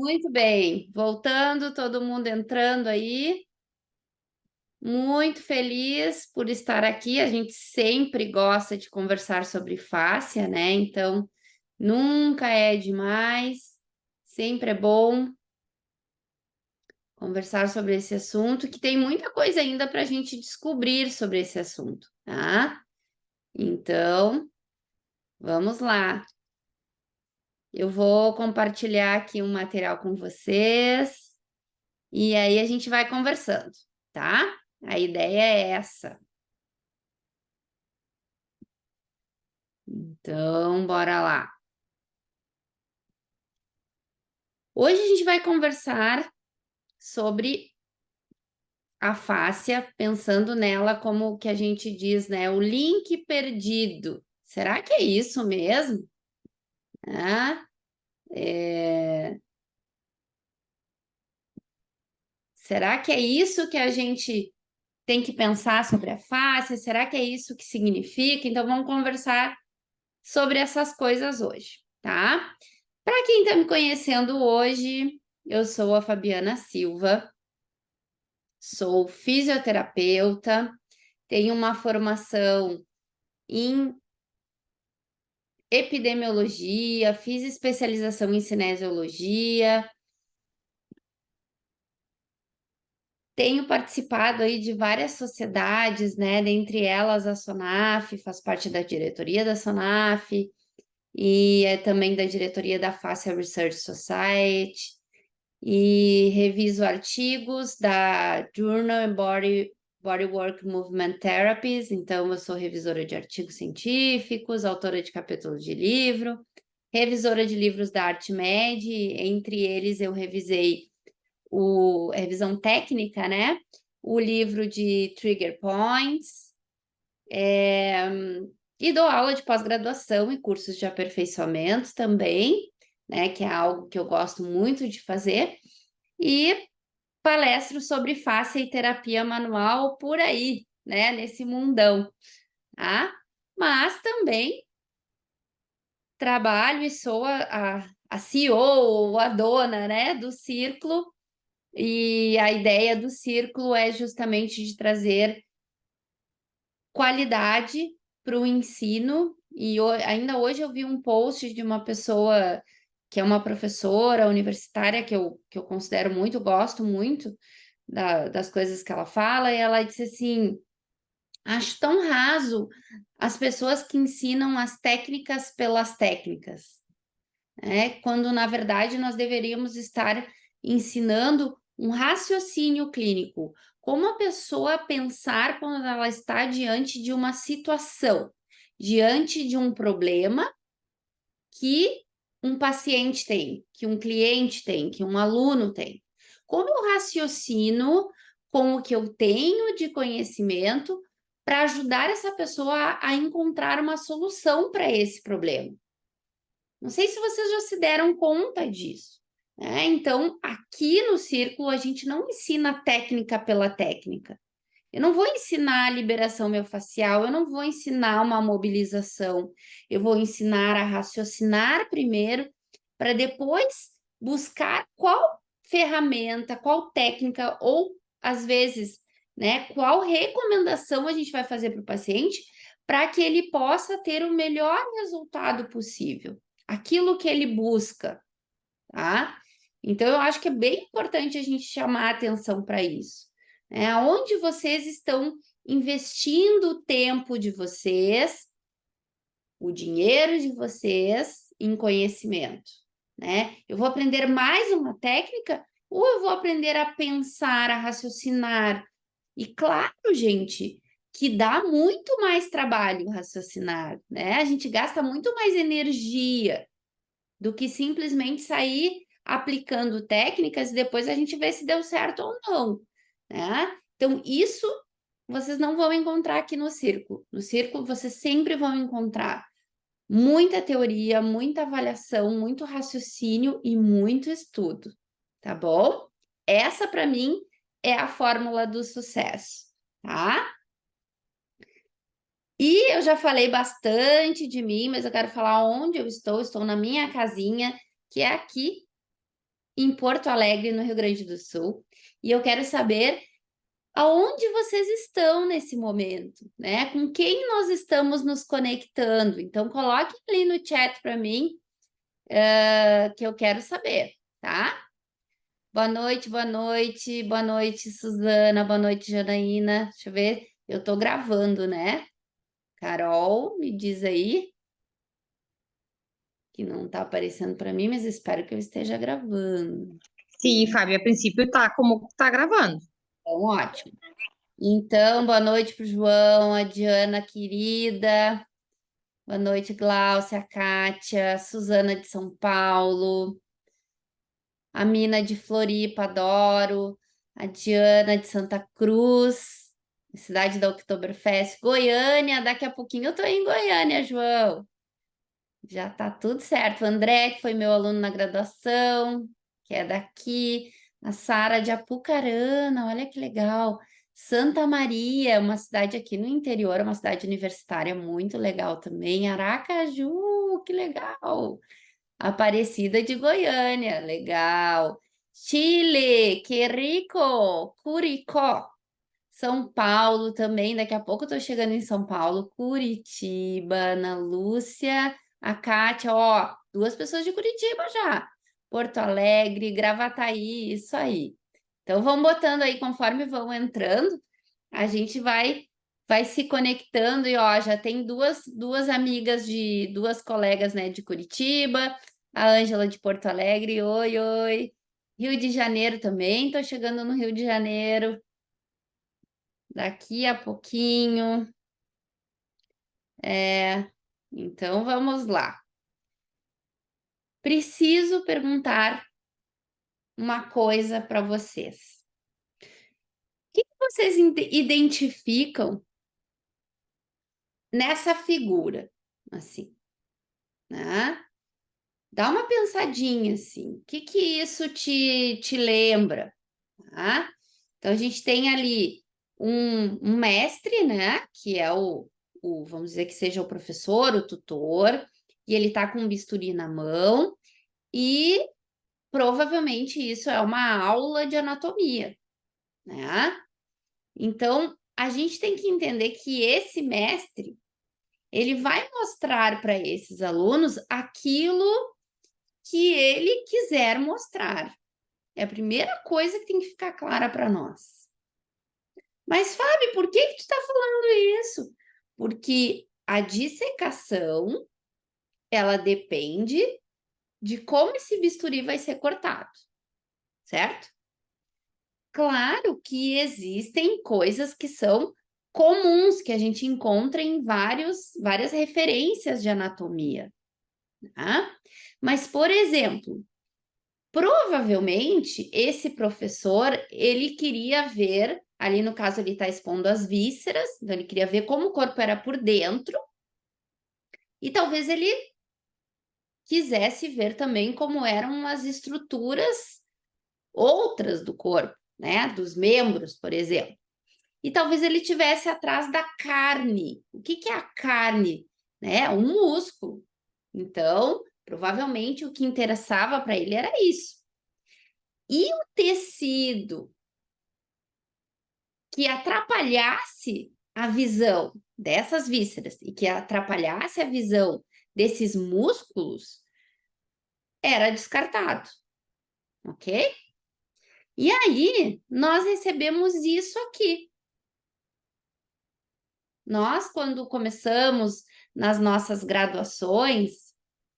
Muito bem. Voltando, todo mundo entrando aí. Muito feliz por estar aqui. A gente sempre gosta de conversar sobre fáscia, né? Então, nunca é demais. Sempre é bom conversar sobre esse assunto, que tem muita coisa ainda para a gente descobrir sobre esse assunto, tá? Então, vamos lá. Eu vou compartilhar aqui um material com vocês e aí a gente vai conversando, tá? A ideia é essa. Então, bora lá. Hoje a gente vai conversar sobre a fáscia, pensando nela como o que a gente diz, né? O link perdido. Será que é isso mesmo? Ah, Será que é isso que a gente tem que pensar sobre a fáscia? Será que é isso que significa? Então, vamos conversar sobre essas coisas hoje, tá? Para quem está me conhecendo hoje, eu sou a Fabiana Silva, sou fisioterapeuta, tenho uma formação em epidemiologia, fiz especialização em cinesiologia, tenho participado aí de várias sociedades, né? Dentre elas a SONAF, faz parte da diretoria da SONAF e é também da diretoria da Fascia Research Society. E reviso artigos da Journal and Bodywork Movement Therapies, então eu sou revisora de artigos científicos, autora de capítulos de livro, revisora de livros da ArtMed, entre eles eu revisei revisão técnica, né? O livro de Trigger Points, e dou aula de pós-graduação e cursos de aperfeiçoamento também, né? Que é algo que eu gosto muito de fazer. E palestro sobre fáscia e terapia manual por aí, né? Nesse mundão, tá? Mas também trabalho e sou a CEO, ou a dona, né, do Círculo. E a ideia do Círculo é justamente de trazer qualidade para o ensino. E ainda hoje eu vi um post de uma pessoa que é uma professora universitária que eu considero muito, gosto muito das coisas que ela fala, e ela disse assim: acho tão raso as pessoas que ensinam as técnicas pelas técnicas, né? Quando na verdade nós deveríamos estar ensinando um raciocínio clínico, como a pessoa pensar quando ela está diante de uma situação, diante de um problema que um paciente tem, que um cliente tem, que um aluno tem. Como eu raciocino com o que eu tenho de conhecimento para ajudar essa pessoa a encontrar uma solução para esse problema? Não sei se vocês já se deram conta disso, né? Então, aqui no Círculo, a gente não ensina técnica pela técnica. Eu não vou ensinar a liberação miofascial, eu não vou ensinar uma mobilização, eu vou ensinar a raciocinar primeiro, para depois buscar qual ferramenta, qual técnica, ou às vezes, né, qual recomendação a gente vai fazer para o paciente para que ele possa ter o melhor resultado possível, aquilo que ele busca, tá? Então, eu acho que é bem importante a gente chamar a atenção para isso. Onde vocês estão investindo o tempo de vocês, o dinheiro de vocês em conhecimento, né? Eu vou aprender mais uma técnica ou eu vou aprender a pensar, a raciocinar? E claro, gente, que dá muito mais trabalho raciocinar, né? A gente gasta muito mais energia do que simplesmente sair aplicando técnicas e depois a gente vê se deu certo ou não, né? Então, isso vocês não vão encontrar aqui no Círculo. No Círculo, vocês sempre vão encontrar muita teoria, muita avaliação, muito raciocínio e muito estudo, tá bom? Essa, para mim, é a fórmula do sucesso, tá? E eu já falei bastante de mim, mas eu quero falar onde eu estou. Estou na minha casinha, que é aqui em Porto Alegre, no Rio Grande do Sul, e eu quero saber aonde vocês estão nesse momento, né? Com quem nós estamos nos conectando. Então, coloque ali no chat para mim, que eu quero saber, tá? Boa noite, Suzana, boa noite, Janaína. Deixa eu ver, eu tô gravando, né? Carol, me diz aí, que não tá aparecendo para mim, mas espero que eu esteja gravando. Sim, Fábio, a princípio tá como tá gravando. Então, ótimo. Então, boa noite para o João, a Diana querida. Boa noite, Gláucia, Kátia, Suzana de São Paulo, a Mina de Floripa, adoro, a Diana de Santa Cruz, cidade da Oktoberfest, Goiânia, daqui a pouquinho eu tô em Goiânia, João. Já tá tudo certo. O André, que foi meu aluno na graduação, que é daqui. A Sara de Apucarana, olha que legal. Santa Maria, uma cidade aqui no interior, uma cidade universitária muito legal também. Aracaju, que legal. Aparecida de Goiânia, legal. Chile, que rico. Curicó. São Paulo também, daqui a pouco eu tô chegando em São Paulo, Curitiba, Ana Lúcia, a Kátia, ó, 2 pessoas de Curitiba já. Porto Alegre, Gravataí, isso aí. Então vão botando aí conforme vão entrando, a gente vai se conectando e ó, já tem duas amigas de duas colegas, né, de Curitiba, a Ângela de Porto Alegre, oi, oi. Rio de Janeiro também, tô chegando no Rio de Janeiro daqui a pouquinho. Então vamos lá. Preciso perguntar uma coisa para vocês. O que vocês identificam nessa figura? Assim, né? Dá uma pensadinha assim. O que isso te lembra? Tá? Então a gente tem ali um mestre, né? Que é vamos dizer que seja o professor, o tutor, e ele está com um bisturi na mão, e provavelmente isso é uma aula de anatomia, né? Então, a gente tem que entender que esse mestre, ele vai mostrar para esses alunos aquilo que ele quiser mostrar. É a primeira coisa que tem que ficar clara para nós. Mas, Fábio, por que tu está falando isso? Porque a dissecação, ela depende de como esse bisturi vai ser cortado, certo? Claro que existem coisas que são comuns, que a gente encontra em várias referências de anatomia, tá? Mas, por exemplo, provavelmente esse professor, ele queria ver, ali no caso ele está expondo as vísceras, então ele queria ver como o corpo era por dentro, e talvez ele quisesse ver também como eram as estruturas outras do corpo, né? Dos membros, por exemplo. E talvez ele tivesse atrás da carne. O que é a carne? Né? Um músculo. Então, provavelmente o que interessava para ele era isso. E o tecido que atrapalhasse a visão dessas vísceras e que atrapalhasse a visão desses músculos era descartado, ok? E aí, nós recebemos isso aqui. Nós, quando começamos nas nossas graduações,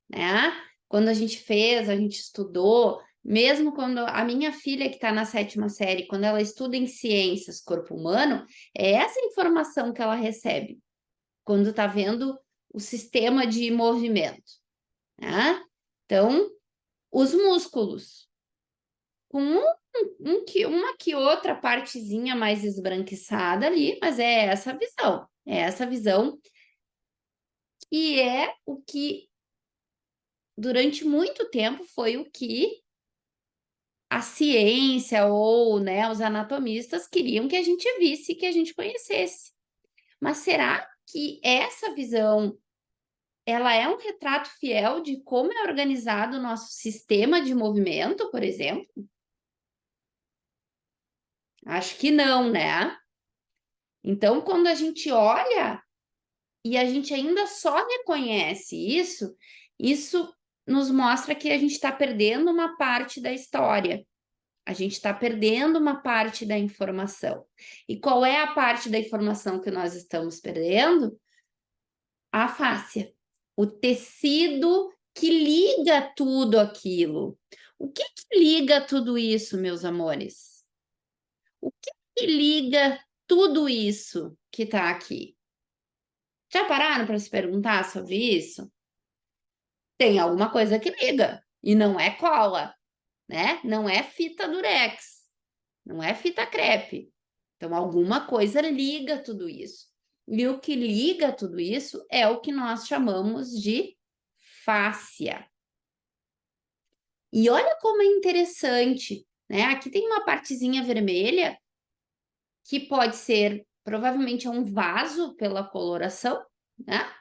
né? Quando a gente fez, a gente estudou, mesmo quando a minha filha que está na 7ª série, quando ela estuda em ciências corpo humano, é essa informação que ela recebe quando está vendo o sistema de movimento, né? Então, os músculos, com uma que outra partezinha mais esbranquiçada ali, mas é essa visão. É essa visão que é o que, durante muito tempo, foi o que a ciência ou, né, os anatomistas queriam que a gente visse, que a gente conhecesse. Mas será que essa visão ela é um retrato fiel de como é organizado o nosso sistema de movimento, por exemplo? Acho que não, né? Então, quando a gente olha e a gente ainda só reconhece isso, isso nos mostra que a gente está perdendo uma parte da história. A gente está perdendo uma parte da informação. E qual é a parte da informação que nós estamos perdendo? A fáscia, o tecido que liga tudo aquilo. O que liga tudo isso, meus amores? O que liga tudo isso que está aqui? Já pararam para se perguntar sobre isso? Tem alguma coisa que liga, e não é cola, né? Não é fita durex, não é fita crepe. Então, alguma coisa liga tudo isso. E o que liga tudo isso é o que nós chamamos de fáscia. E olha como é interessante, né? Aqui tem uma partezinha vermelha que pode ser, provavelmente, um vaso pela coloração, né?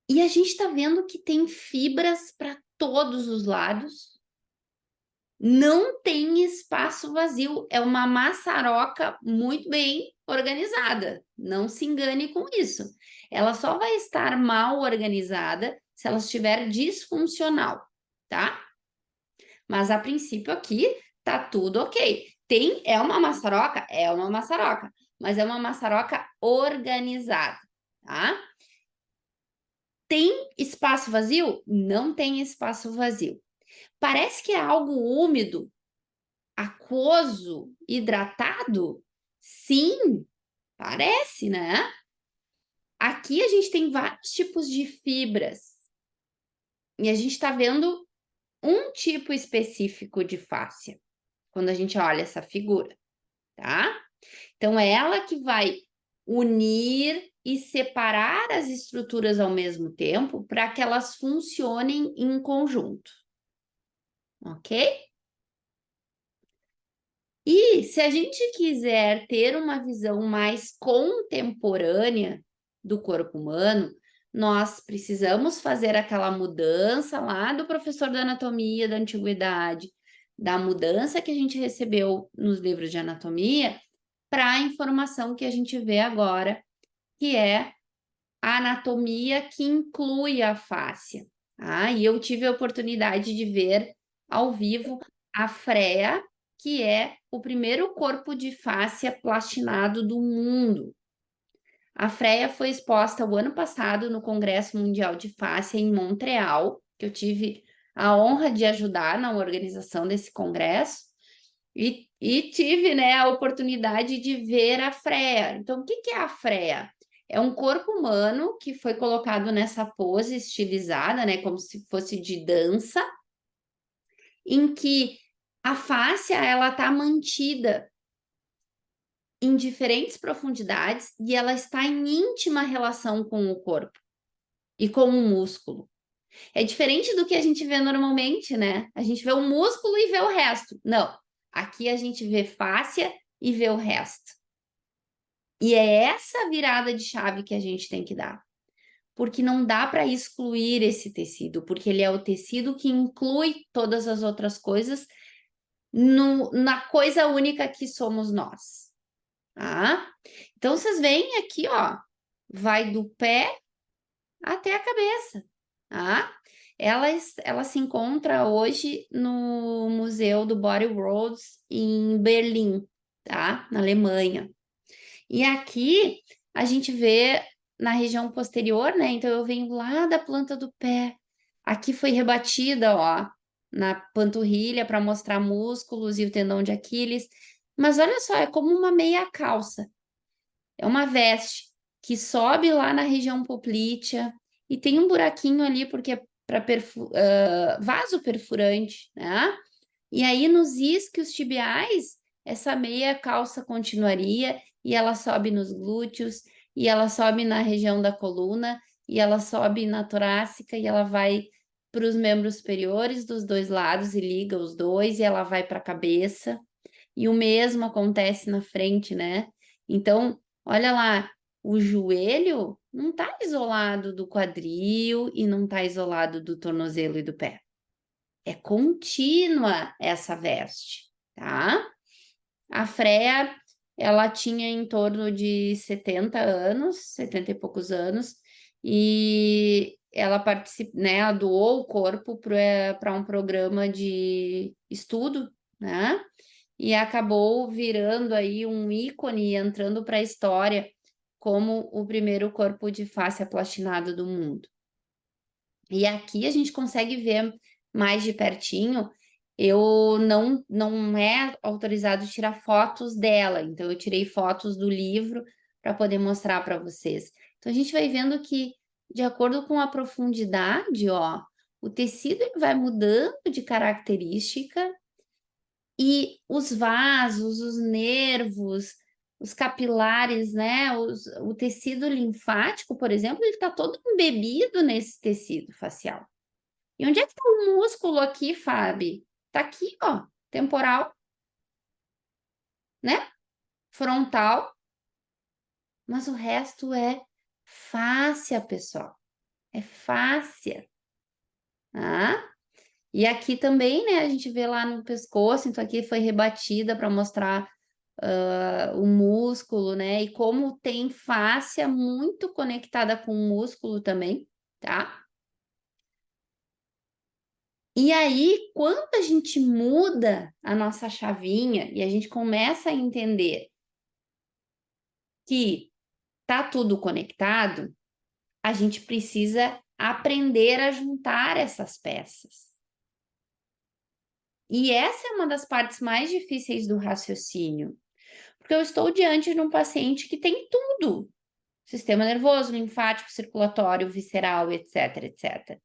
E a gente está vendo que tem fibras para todos os lados. Não tem espaço vazio. É uma maçaroca muito bem organizada. Não se engane com isso. Ela só vai estar mal organizada se ela estiver disfuncional, tá? Mas a princípio aqui tá tudo ok. É uma maçaroca? É uma maçaroca, mas é uma maçaroca organizada, tá? Tem espaço vazio? Não tem espaço vazio. Parece que é algo úmido, aquoso, hidratado? Sim, parece, né? Aqui a gente tem vários tipos de fibras. E a gente está vendo um tipo específico de fáscia quando a gente olha essa figura, tá? Então, é ela que vai unir e separar as estruturas ao mesmo tempo para que elas funcionem em conjunto, ok? E se a gente quiser ter uma visão mais contemporânea do corpo humano, nós precisamos fazer aquela mudança lá do professor da anatomia da antiguidade, da mudança que a gente recebeu nos livros de anatomia, para a informação que a gente vê agora, que é a anatomia que inclui a fáscia. Tá? E eu tive a oportunidade de ver ao vivo a freia, que é o primeiro corpo de fáscia plastinado do mundo. A freia foi exposta o ano passado no Congresso Mundial de Fáscia em Montreal, que eu tive a honra de ajudar na organização desse congresso, e tive, né, a oportunidade de ver a freia. Então, o que é a freia? É um corpo humano que foi colocado nessa pose estilizada, né, como se fosse de dança, em que a fáscia ela está mantida em diferentes profundidades e ela está em íntima relação com o corpo e com o músculo. É diferente do que a gente vê normalmente, né? A gente vê o músculo e vê o resto. Não, aqui a gente vê fáscia e vê o resto. E é essa virada de chave que a gente tem que dar. Porque não dá para excluir esse tecido, porque ele é o tecido que inclui todas as outras coisas na coisa única que somos nós. Tá? Então, vocês veem aqui, ó, vai do pé até a cabeça, tá? Ela se encontra hoje no Museu do Body Worlds em Berlim, tá? Na Alemanha. E aqui a gente vê na região posterior, né? Então eu venho lá da planta do pé. Aqui foi rebatida, ó, na panturrilha para mostrar músculos e o tendão de Aquiles. Mas olha só, é como uma meia calça. É uma veste que sobe lá na região poplítea e tem um buraquinho ali porque é para vaso perfurante, né? E aí nos isquios tibiais, essa meia calça continuaria e ela sobe nos glúteos e ela sobe na região da coluna e ela sobe na torácica e ela vai para os membros superiores dos dois lados e liga os dois e ela vai para a cabeça. E o mesmo acontece na frente, né? Então, olha lá, O joelho não está isolado do quadril e não está isolado do tornozelo e do pé. É contínua essa veste, tá? A Freya, ela tinha em torno de 70 anos, 70 e poucos anos, e ela né, ela doou o corpo para um programa de estudo, né? E acabou virando aí um ícone e entrando para a história como o primeiro corpo de face aplatinado do mundo. E aqui a gente consegue ver mais de pertinho. Eu não é autorizado tirar fotos dela, então eu tirei fotos do livro para poder mostrar para vocês. Então a gente vai vendo que, de acordo com a profundidade, ó, o tecido ele vai mudando de característica e os vasos, os nervos, os capilares, né? O tecido linfático, por exemplo, ele está todo embebido nesse tecido facial. E onde é que está o músculo aqui, Fábio? Está aqui, ó, temporal, né? Frontal, mas o resto é fáscia, pessoal. É fáscia. Tá? E aqui também, né, a gente vê lá no pescoço, então aqui foi rebatida para mostrar o músculo, né? E como tem fáscia muito conectada com o músculo também, tá? E aí, quando a gente muda a nossa chavinha e a gente começa a entender que tá tudo conectado, a gente precisa aprender a juntar essas peças. E essa é uma das partes mais difíceis do raciocínio, porque eu estou diante de um paciente que tem tudo: sistema nervoso, linfático, circulatório, visceral, etc, etc.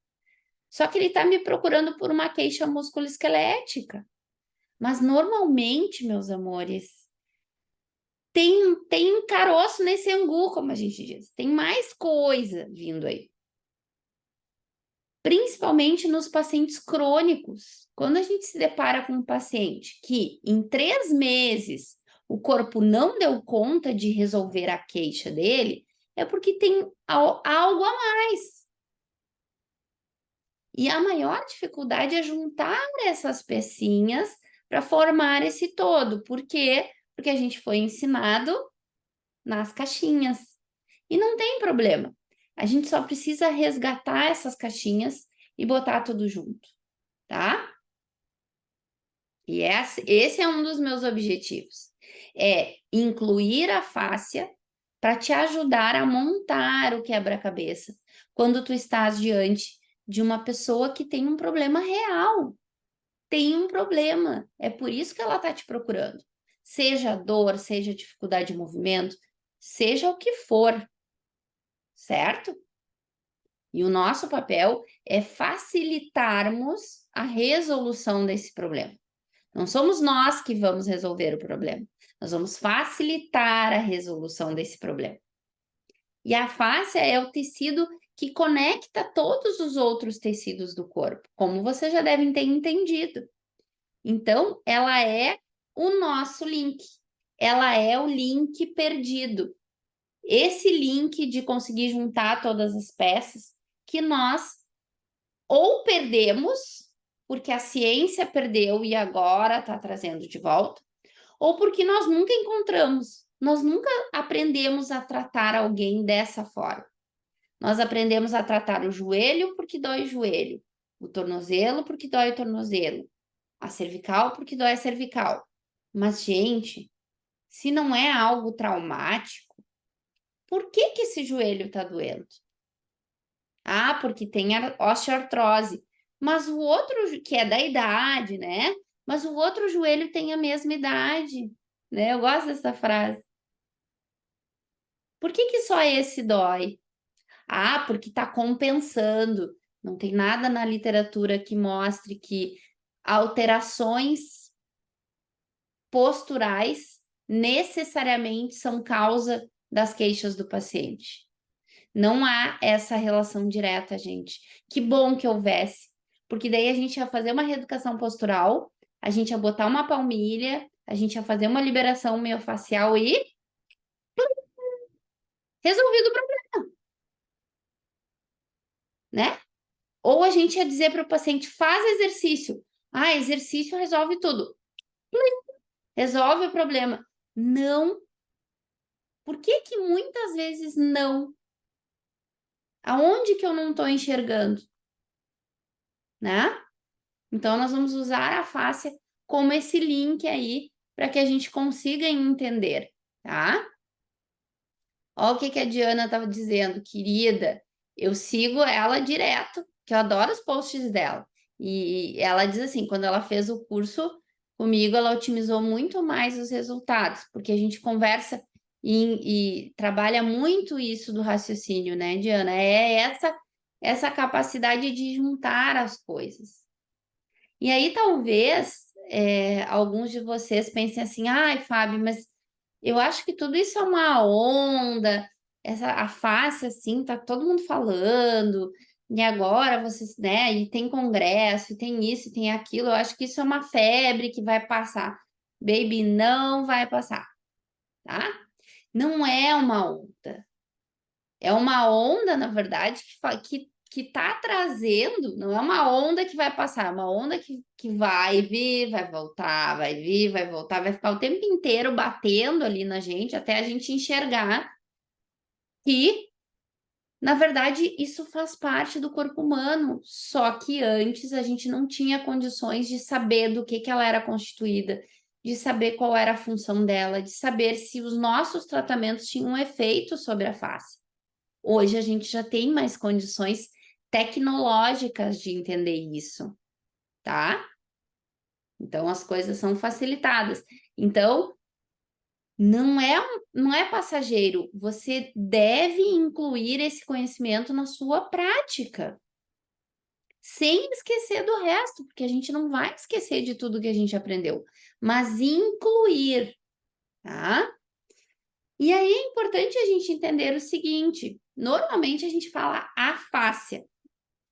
Só que ele está me procurando por uma queixa musculoesquelética. Mas normalmente, meus amores, tem caroço nesse angu, como a gente diz. Tem mais coisa vindo aí. Principalmente nos pacientes crônicos. Quando a gente se depara com um paciente que em 3 meses o corpo não deu conta de resolver a queixa dele, é porque tem algo a mais. E a maior dificuldade é juntar essas pecinhas para formar esse todo. Por quê? Porque a gente foi ensinado nas caixinhas. E não tem problema. A gente só precisa resgatar essas caixinhas e botar tudo junto, tá? E esse é um dos meus objetivos. É incluir a fáscia para te ajudar a montar o quebra-cabeça quando tu estás diante de uma pessoa que tem um problema real. Tem um problema. É por isso que ela está te procurando. Seja dor, seja dificuldade de movimento, seja o que for, certo? E o nosso papel é facilitarmos a resolução desse problema. Não somos nós que vamos resolver o problema. Nós vamos facilitar a resolução desse problema. E a fáscia é o tecido que conecta todos os outros tecidos do corpo, como vocês já devem ter entendido. Então, ela é o nosso link. Ela é o link perdido. Esse link de conseguir juntar todas as peças que nós ou perdemos, porque a ciência perdeu e agora está trazendo de volta, ou porque nós nunca encontramos, nós nunca aprendemos a tratar alguém dessa forma. Nós aprendemos a tratar o joelho porque dói o joelho, o tornozelo porque dói o tornozelo, a cervical porque dói a cervical. Mas, gente, se não é algo traumático, por que esse joelho está doendo? Ah, porque tem osteoartrose. Mas o outro, que é da idade, né? Mas o outro joelho tem a mesma idade, né? Eu gosto dessa frase. Por que só esse dói? Ah, porque está compensando. Não tem nada na literatura que mostre que alterações posturais necessariamente são causa das queixas do paciente. Não há essa relação direta, gente. Que bom que houvesse, porque daí a gente ia fazer uma reeducação postural, a gente ia botar uma palmilha, a gente ia fazer uma liberação miofascial e resolvido o problema, né? Ou a gente ia dizer para o paciente, faz exercício. Ah, exercício resolve tudo. Resolve o problema. Não. Por que que muitas vezes não? Aonde que eu não estou enxergando? Né? Então, nós vamos usar a fáscia como esse link aí para que a gente consiga entender, tá? Olha o que que a Diana estava dizendo, querida. Eu sigo ela direto, que eu adoro os posts dela. E ela diz assim, quando ela fez o curso comigo, ela otimizou muito mais os resultados, porque a gente conversa e trabalha muito isso do raciocínio, né, Diana? É essa capacidade de juntar as coisas. E aí, talvez, alguns de vocês pensem assim, ai, Fábio, mas eu acho que tudo isso é uma onda, a face, assim, tá todo mundo falando, e agora vocês, né, e tem congresso, e tem isso, e tem aquilo, eu acho que isso é uma febre que vai passar. Baby, não vai passar, tá? Não é uma onda. É uma onda, na verdade, que tá trazendo, não é uma onda que vai passar, é uma onda que vai vir, vai voltar, vai vir, vai voltar, vai ficar o tempo inteiro batendo ali na gente, até a gente enxergar que, na verdade, isso faz parte do corpo humano, só que antes a gente não tinha condições de saber do que ela era constituída, de saber qual era a função dela, de saber se os nossos tratamentos tinham um efeito sobre a face. Hoje a gente já tem mais condições tecnológicas de entender isso, tá? Então as coisas são facilitadas. Então não é passageiro, você deve incluir esse conhecimento na sua prática, sem esquecer do resto, porque a gente não vai esquecer de tudo que a gente aprendeu, mas incluir, tá? E aí é importante a gente entender o seguinte: normalmente a gente fala afácia,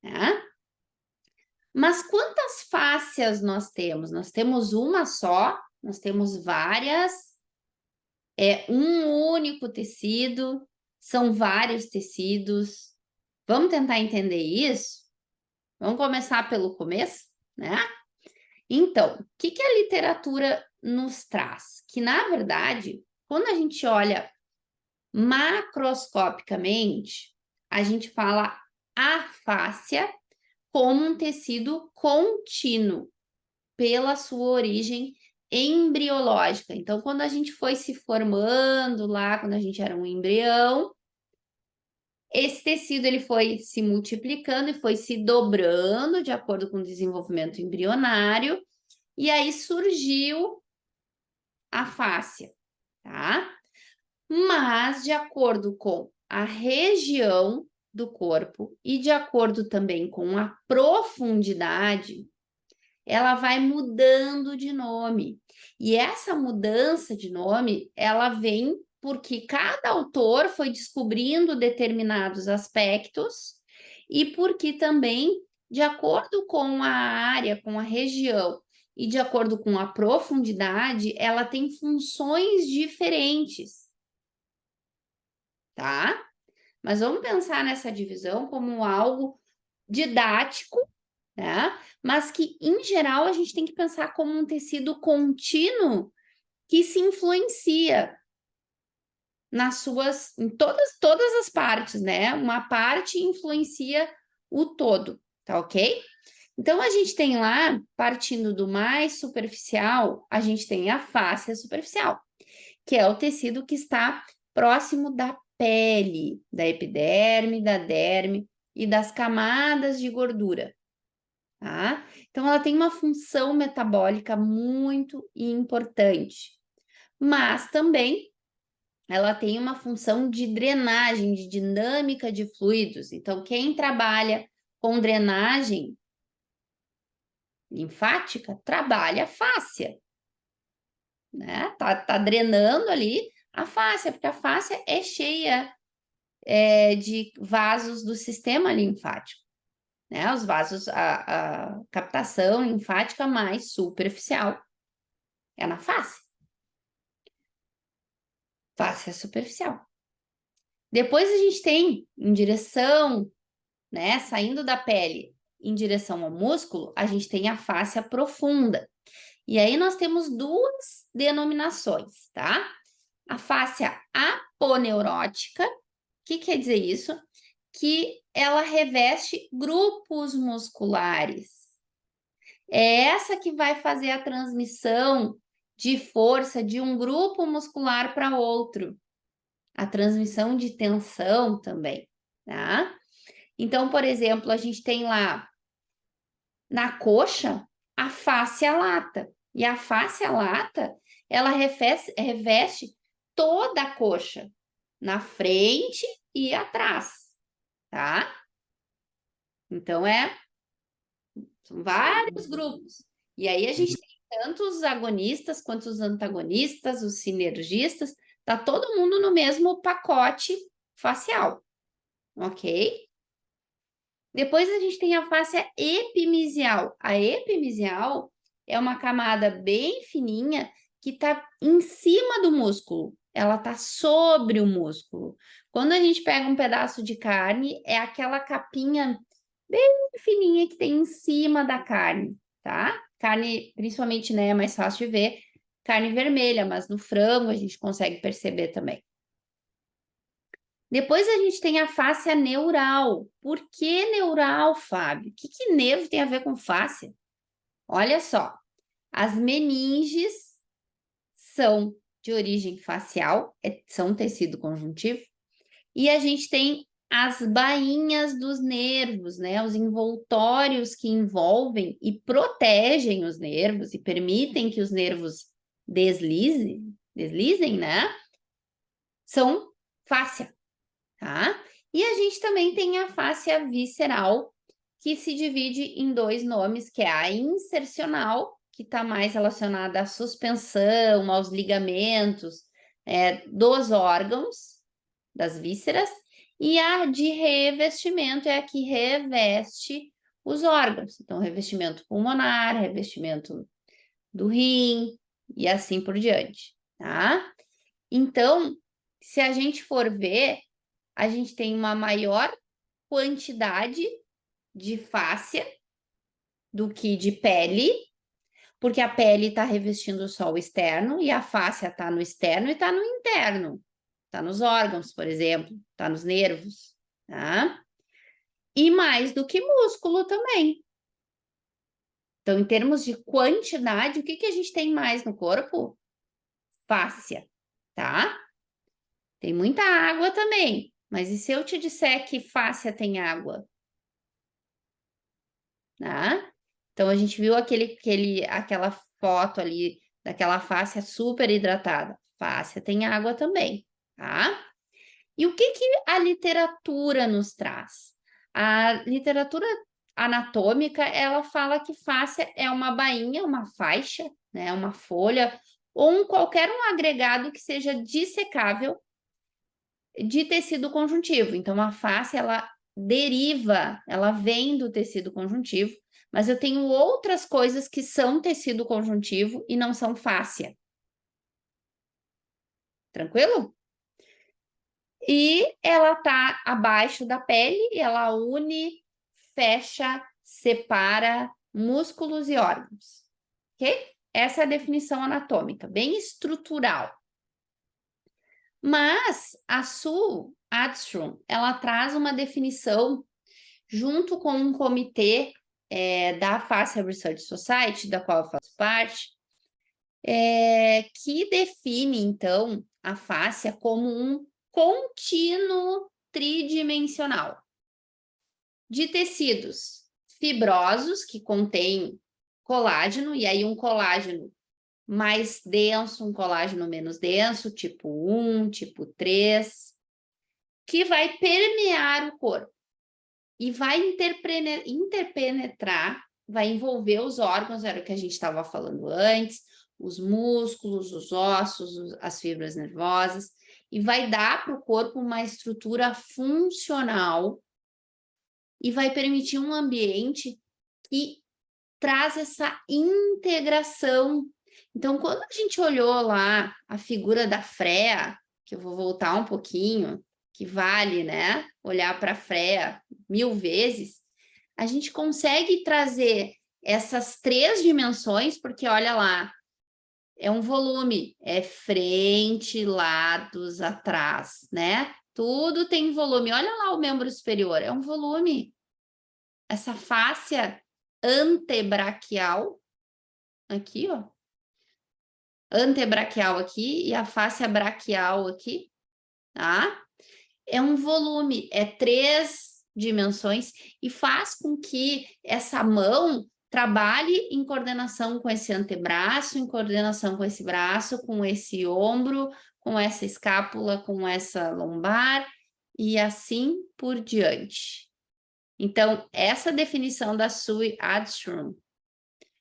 né? Mas quantas fáscias nós temos? Nós temos uma só? Nós temos várias? É um único tecido? São vários tecidos? Vamos tentar entender isso? Vamos começar pelo começo, né? Então, o que a literatura nos traz? Que, na verdade, quando a gente olha macroscopicamente, a gente fala afácia como um tecido contínuo pela sua origem embriológica. Então, quando a gente foi se formando lá, quando a gente era um embrião, esse tecido ele foi se multiplicando e foi se dobrando de acordo com o desenvolvimento embrionário, e aí surgiu a fáscia, tá? Mas de acordo com a região do corpo e de acordo também com a profundidade, ela vai mudando de nome. E essa mudança de nome, ela vem porque cada autor foi descobrindo determinados aspectos e porque também, de acordo com a área, com a região e de acordo com a profundidade, ela tem funções diferentes, tá? Mas vamos pensar nessa divisão como algo didático, né? Mas que, em geral, a gente tem que pensar como um tecido contínuo que se influencia em todas as partes, né? Uma parte influencia o todo, tá ok? Então, a gente tem lá, partindo do mais superficial, a gente tem a fáscia superficial, que é o tecido que está próximo da pele, da epiderme, da derme e das camadas de gordura, tá? Então, ela tem uma função metabólica muito importante, mas também ela tem uma função de drenagem, de dinâmica de fluidos. Então, quem trabalha com drenagem linfática, trabalha a fáscia, né? Tá drenando ali a fáscia, porque a fáscia é cheia de vasos do sistema linfático, né? Os vasos, a captação linfática mais superficial é na face. Face superficial. Depois a gente tem em direção, né, saindo da pele em direção ao músculo, a gente tem a fáscia profunda. E aí nós temos duas denominações, tá? A fáscia aponeurótica, o que quer dizer isso? Que ela reveste grupos musculares. É essa que vai fazer a transmissão de força de um grupo muscular para outro. A transmissão de tensão também, tá? Então, por exemplo, a gente tem lá na coxa a fáscia lata. E a fáscia lata, ela reveste toda a coxa, na frente e atrás, tá? Então, são vários grupos. E aí a gente tem tanto os agonistas quanto os antagonistas, os sinergistas, tá todo mundo no mesmo pacote facial, ok? Depois a gente tem a fáscia epimisial. A epimisial é uma camada bem fininha que está em cima do músculo. Ela está sobre o músculo. Quando a gente pega um pedaço de carne, é aquela capinha bem fininha que tem em cima da carne, tá? Carne, principalmente, né, é mais fácil de ver, carne vermelha, mas no frango a gente consegue perceber também. Depois a gente tem a fáscia neural. Por que neural, Fábio? O que nervo tem a ver com fáscia? Olha só, as meninges são de origem facial, são tecido conjuntivo, e a gente tem as bainhas dos nervos, né? Os envoltórios que envolvem e protegem os nervos e permitem que os nervos deslizem, né? São fáscia. Tá? E a gente também tem a fáscia visceral, que se divide em dois nomes, que é a insercional, que está mais relacionada à suspensão, aos ligamentos dos órgãos, das vísceras, e a de revestimento é a que reveste os órgãos. Então, revestimento pulmonar, revestimento do rim, e assim por diante, tá? Então, se a gente for ver, a gente tem uma maior quantidade de fáscia do que de pele, porque a pele está revestindo só o externo e a fáscia está no externo e está no interno. Está nos órgãos, por exemplo, está nos nervos, tá? E mais do que músculo também. Então, em termos de quantidade, o que a gente tem mais no corpo? Fáscia, tá? Tem muita água também. Mas e se eu te disser que fáscia tem água? Tá? Então, a gente viu aquela foto ali daquela fáscia super hidratada. Fáscia tem água também, tá? E o que a literatura nos traz? A literatura anatômica, ela fala que fáscia é uma bainha, uma faixa, né? Uma folha, ou qualquer um agregado que seja dissecável de tecido conjuntivo. Então, a fáscia, ela deriva, ela vem do tecido conjuntivo, mas eu tenho outras coisas que são tecido conjuntivo e não são fáscia. Tranquilo? E ela tá abaixo da pele e ela une, fecha, separa músculos e órgãos. Ok? Essa é a definição anatômica, bem estrutural. Mas a Sue Adstrom, ela traz uma definição junto com um comitê da Fascia Research Society, da qual eu faço parte, que define, então, a fáscia como um contínuo tridimensional de tecidos fibrosos, que contém colágeno, e aí um colágeno mais denso, um colágeno menos denso, tipo 1, tipo 3, que vai permear o corpo e vai interpenetrar, vai envolver os órgãos, era o que a gente estava falando antes, os músculos, os ossos, as fibras nervosas, e vai dar para o corpo uma estrutura funcional e vai permitir um ambiente que traz essa integração. Então, quando a gente olhou lá a figura da Freia, que eu vou voltar um pouquinho, que vale, né, olhar para a freia 1000 vezes, a gente consegue trazer essas 3 dimensões, porque olha lá, é um volume, é frente, lados, atrás, né? Tudo tem volume. Olha lá o membro superior, é um volume. Essa fáscia antebraquial, aqui, ó. Antebraquial aqui e a fáscia braquial aqui, tá? É um volume, é 3 dimensões e faz com que essa mão trabalhe em coordenação com esse antebraço, em coordenação com esse braço, com esse ombro, com essa escápula, com essa lombar e assim por diante. Então, essa definição da Sue Adstrom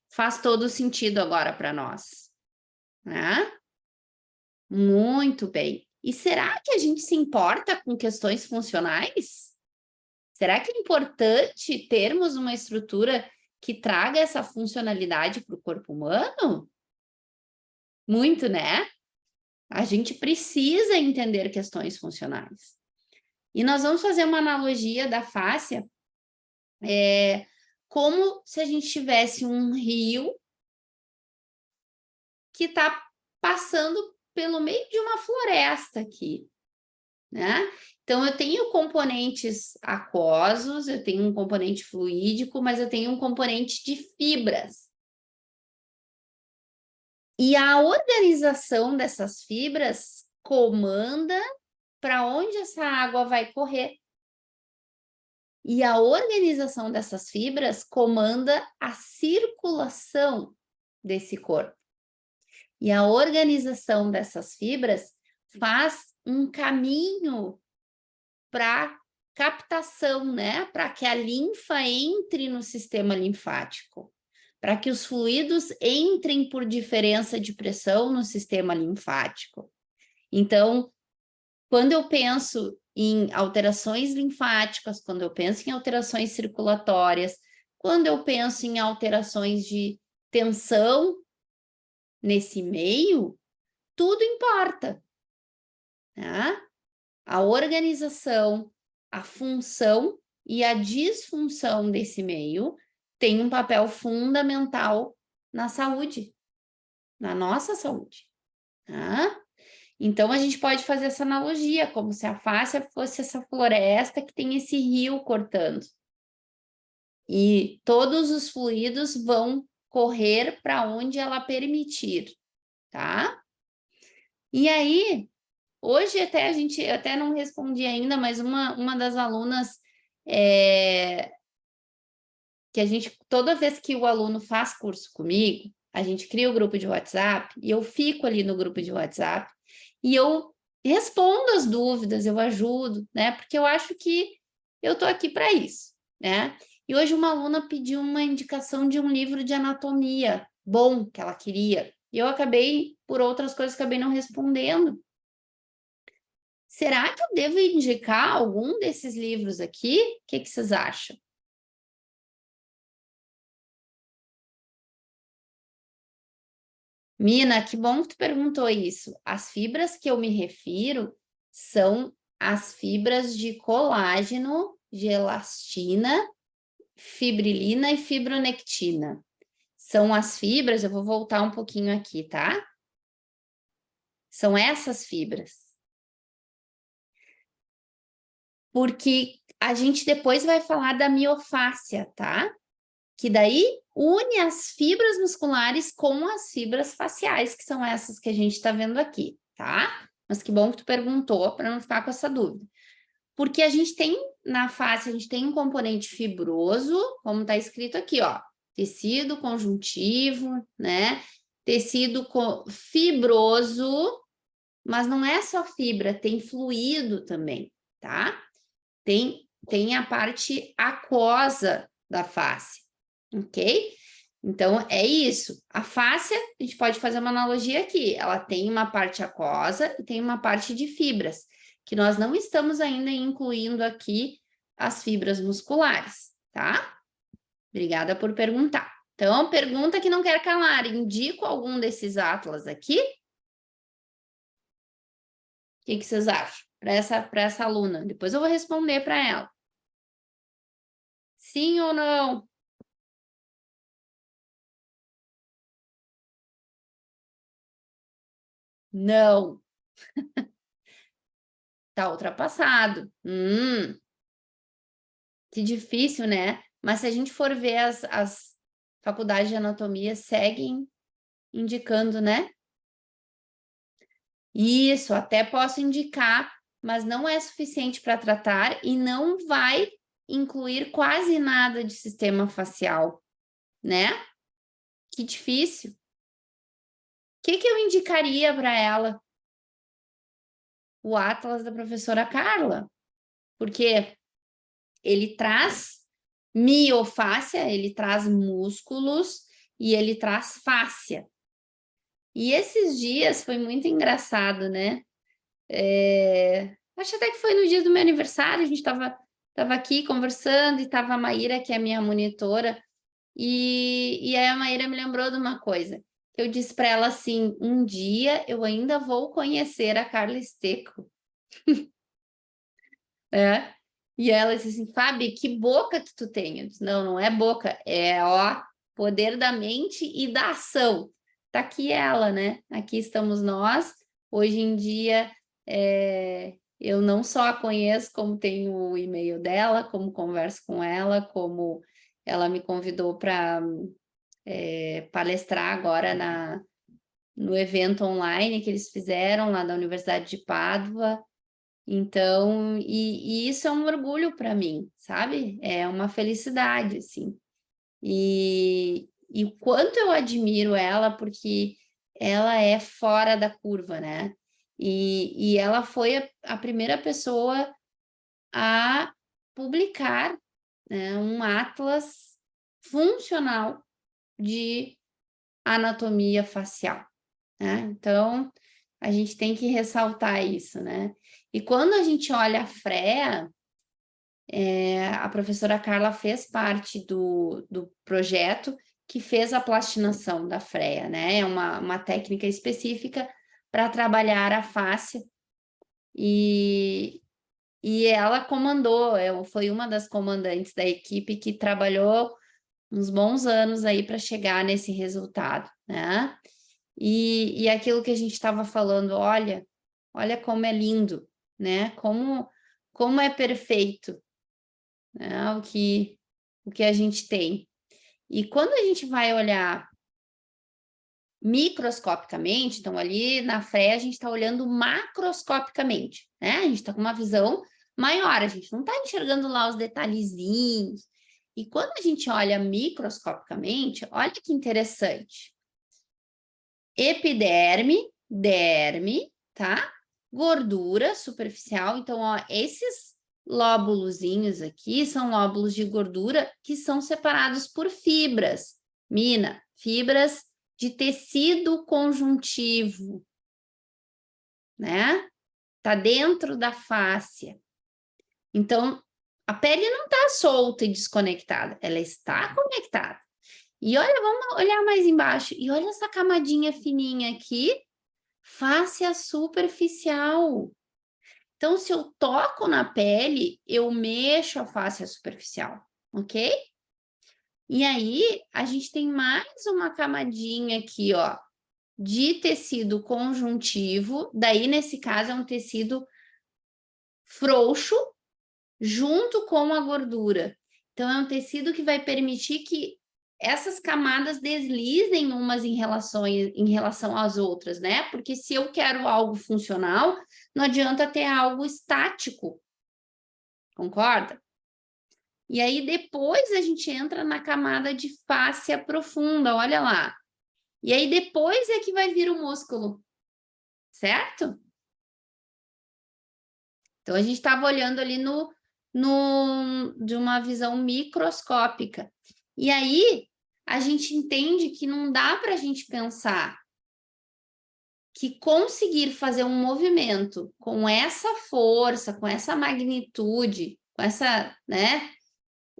faz todo sentido agora para nós, né? Muito bem. E será que a gente se importa com questões funcionais? Será que é importante termos uma estrutura que traga essa funcionalidade para o corpo humano? Muito, né? A gente precisa entender questões funcionais. E nós vamos fazer uma analogia da fáscia, como se a gente tivesse um rio que está passando pelo meio de uma floresta aqui, né? Então, eu tenho componentes aquosos, eu tenho um componente fluídico, mas eu tenho um componente de fibras. E a organização dessas fibras comanda para onde essa água vai correr. E a organização dessas fibras comanda a circulação desse corpo. E a organização dessas fibras faz um caminho para captação, né? Para que a linfa entre no sistema linfático, para que os fluidos entrem por diferença de pressão no sistema linfático. Então, quando eu penso em alterações linfáticas, quando eu penso em alterações circulatórias, quando eu penso em alterações de tensão nesse meio, tudo importa, né? A organização, a função e a disfunção desse meio tem um papel fundamental na saúde, na nossa saúde, tá? Então, a gente pode fazer essa analogia, como se a fáscia fosse essa floresta que tem esse rio cortando. E todos os fluidos vão correr para onde ela permitir, tá? E aí, hoje até eu até não respondi ainda, mas uma das alunas que a gente, toda vez que o aluno faz curso comigo, a gente cria o grupo de WhatsApp e eu fico ali no grupo de WhatsApp e eu respondo as dúvidas, eu ajudo, né? Porque eu acho que eu estou aqui para isso, né? E hoje uma aluna pediu uma indicação de um livro de anatomia bom que ela queria. E eu acabei, por outras coisas, acabei não respondendo. Será que eu devo indicar algum desses livros aqui? O que vocês acham? Mina, que bom que tu perguntou isso. As fibras que eu me refiro são as fibras de colágeno, de elastina, fibrilina e fibronectina. São as fibras, eu vou voltar um pouquinho aqui, tá? São essas fibras. Porque a gente depois vai falar da miofáscia, tá? Que daí une as fibras musculares com as fibras faciais, que são essas que a gente está vendo aqui, tá? Mas que bom que tu perguntou para não ficar com essa dúvida. Porque a gente tem na face, a gente tem um componente fibroso, como está escrito aqui, ó, tecido conjuntivo, né? Tecido fibroso, mas não é só fibra, tem fluido também, tá? Tem a parte aquosa da face, ok? Então, é isso. A fáscia, a gente pode fazer uma analogia aqui. Ela tem uma parte aquosa e tem uma parte de fibras, que nós não estamos ainda incluindo aqui as fibras musculares, tá? Obrigada por perguntar. Então, pergunta que não quer calar. Indico algum desses atlas aqui? O que vocês acham? para essa aluna. Depois eu vou responder para ela. Sim ou não? Não. Tá ultrapassado. Que difícil, né? Mas se a gente for ver as faculdades de anatomia seguem indicando, né? Isso, até posso indicar, mas não é suficiente para tratar e não vai incluir quase nada de sistema facial, né? Que difícil. O que eu indicaria para ela? O Atlas da professora Carla, porque ele traz miofáscia, ele traz músculos e ele traz fáscia. E esses dias foi muito engraçado, né? Acho até que foi no dia do meu aniversário, a gente estava aqui conversando e estava a Maíra, que é a minha monitora, e aí a Maíra me lembrou de uma coisa. Eu disse para ela assim, um dia eu ainda vou conhecer a Carla Esteco. E ela disse assim, Fábio, que boca que tu tem? Eu disse, não é boca, é ó, poder da mente e da ação. Tá aqui ela, né? Aqui estamos nós. Hoje em dia, eu não só a conheço, como tenho o e-mail dela, como converso com ela, como ela me convidou para palestrar agora no evento online que eles fizeram lá da Universidade de Pádua. Então, e isso é um orgulho para mim, sabe? É uma felicidade, assim. E o quanto eu admiro ela, porque ela é fora da curva, né? E ela foi a primeira pessoa a publicar, né, um atlas funcional de anatomia facial, né? Então, a gente tem que ressaltar isso, né? E quando a gente olha a FREA, a professora Carla fez parte do projeto que fez a plastinação da FREA, né? É uma técnica específica para trabalhar a face e ela comandou, foi uma das comandantes da equipe que trabalhou uns bons anos aí para chegar nesse resultado, né? E aquilo que a gente estava falando, olha como é lindo, né? Como é perfeito, né? O que a gente tem. E quando a gente vai olhar microscopicamente, então ali na FRE a gente está olhando macroscopicamente, né? A gente está com uma visão maior, a gente não está enxergando lá os detalhezinhos. E quando a gente olha microscopicamente, olha que interessante. Epiderme, derme, tá? Gordura superficial. Então, ó, esses lóbulozinhos aqui são lóbulos de gordura que são separados por fibras. Mina, fibras de tecido conjuntivo, né? Tá dentro da fáscia. Então, a pele não tá solta e desconectada, ela está conectada. E olha, vamos olhar mais embaixo. E olha essa camadinha fininha aqui, fáscia superficial. Então, se eu toco na pele, eu mexo a fáscia superficial, ok? E aí, a gente tem mais uma camadinha aqui, ó, de tecido conjuntivo. Daí, nesse caso, é um tecido frouxo, junto com a gordura. Então, é um tecido que vai permitir que essas camadas deslizem umas em relação às outras, né? Porque se eu quero algo funcional, não adianta ter algo estático. Concorda? E aí, depois a gente entra na camada de fáscia profunda, olha lá. E aí, depois é que vai vir o músculo, certo? Então, a gente estava olhando ali de uma visão microscópica. E aí, a gente entende que não dá para a gente pensar que conseguir fazer um movimento com essa força, com essa magnitude, com essa, né,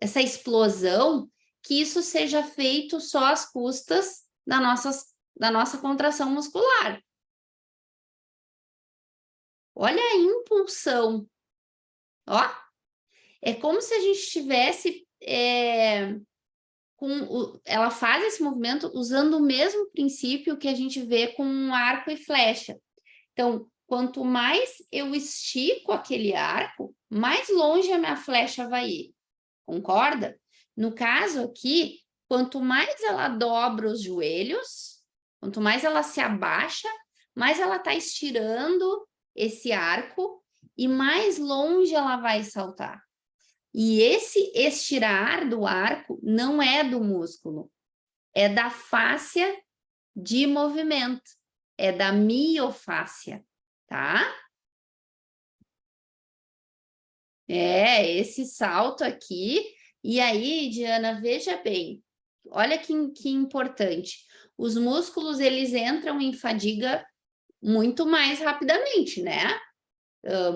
essa explosão, que isso seja feito só às custas da nossa contração muscular. Olha a impulsão. Ó, é como se a gente estivesse ela faz esse movimento usando o mesmo princípio que a gente vê com um arco e flecha. Então, quanto mais eu estico aquele arco, mais longe a minha flecha vai ir. Concorda? No caso aqui, quanto mais ela dobra os joelhos, quanto mais ela se abaixa, mais ela está estirando esse arco e mais longe ela vai saltar. E esse estirar do arco não é do músculo, é da fáscia de movimento, é da miofáscia, tá? Esse salto aqui. E aí, Diana, veja bem, olha que importante. Os músculos, eles entram em fadiga muito mais rapidamente, né?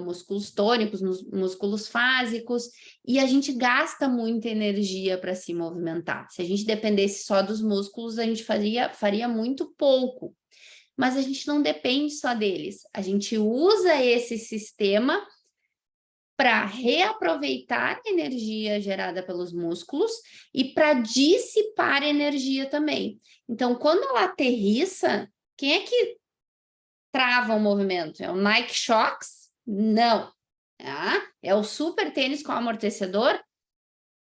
Músculos tônicos, músculos fásicos, e a gente gasta muita energia para se movimentar. Se a gente dependesse só dos músculos, a gente faria muito pouco. Mas a gente não depende só deles. A gente usa esse sistema para reaproveitar a energia gerada pelos músculos e para dissipar energia também. Então, quando ela aterrissa, quem é que trava o movimento? É o Nike Shox? Não. Tá? É o super tênis com amortecedor?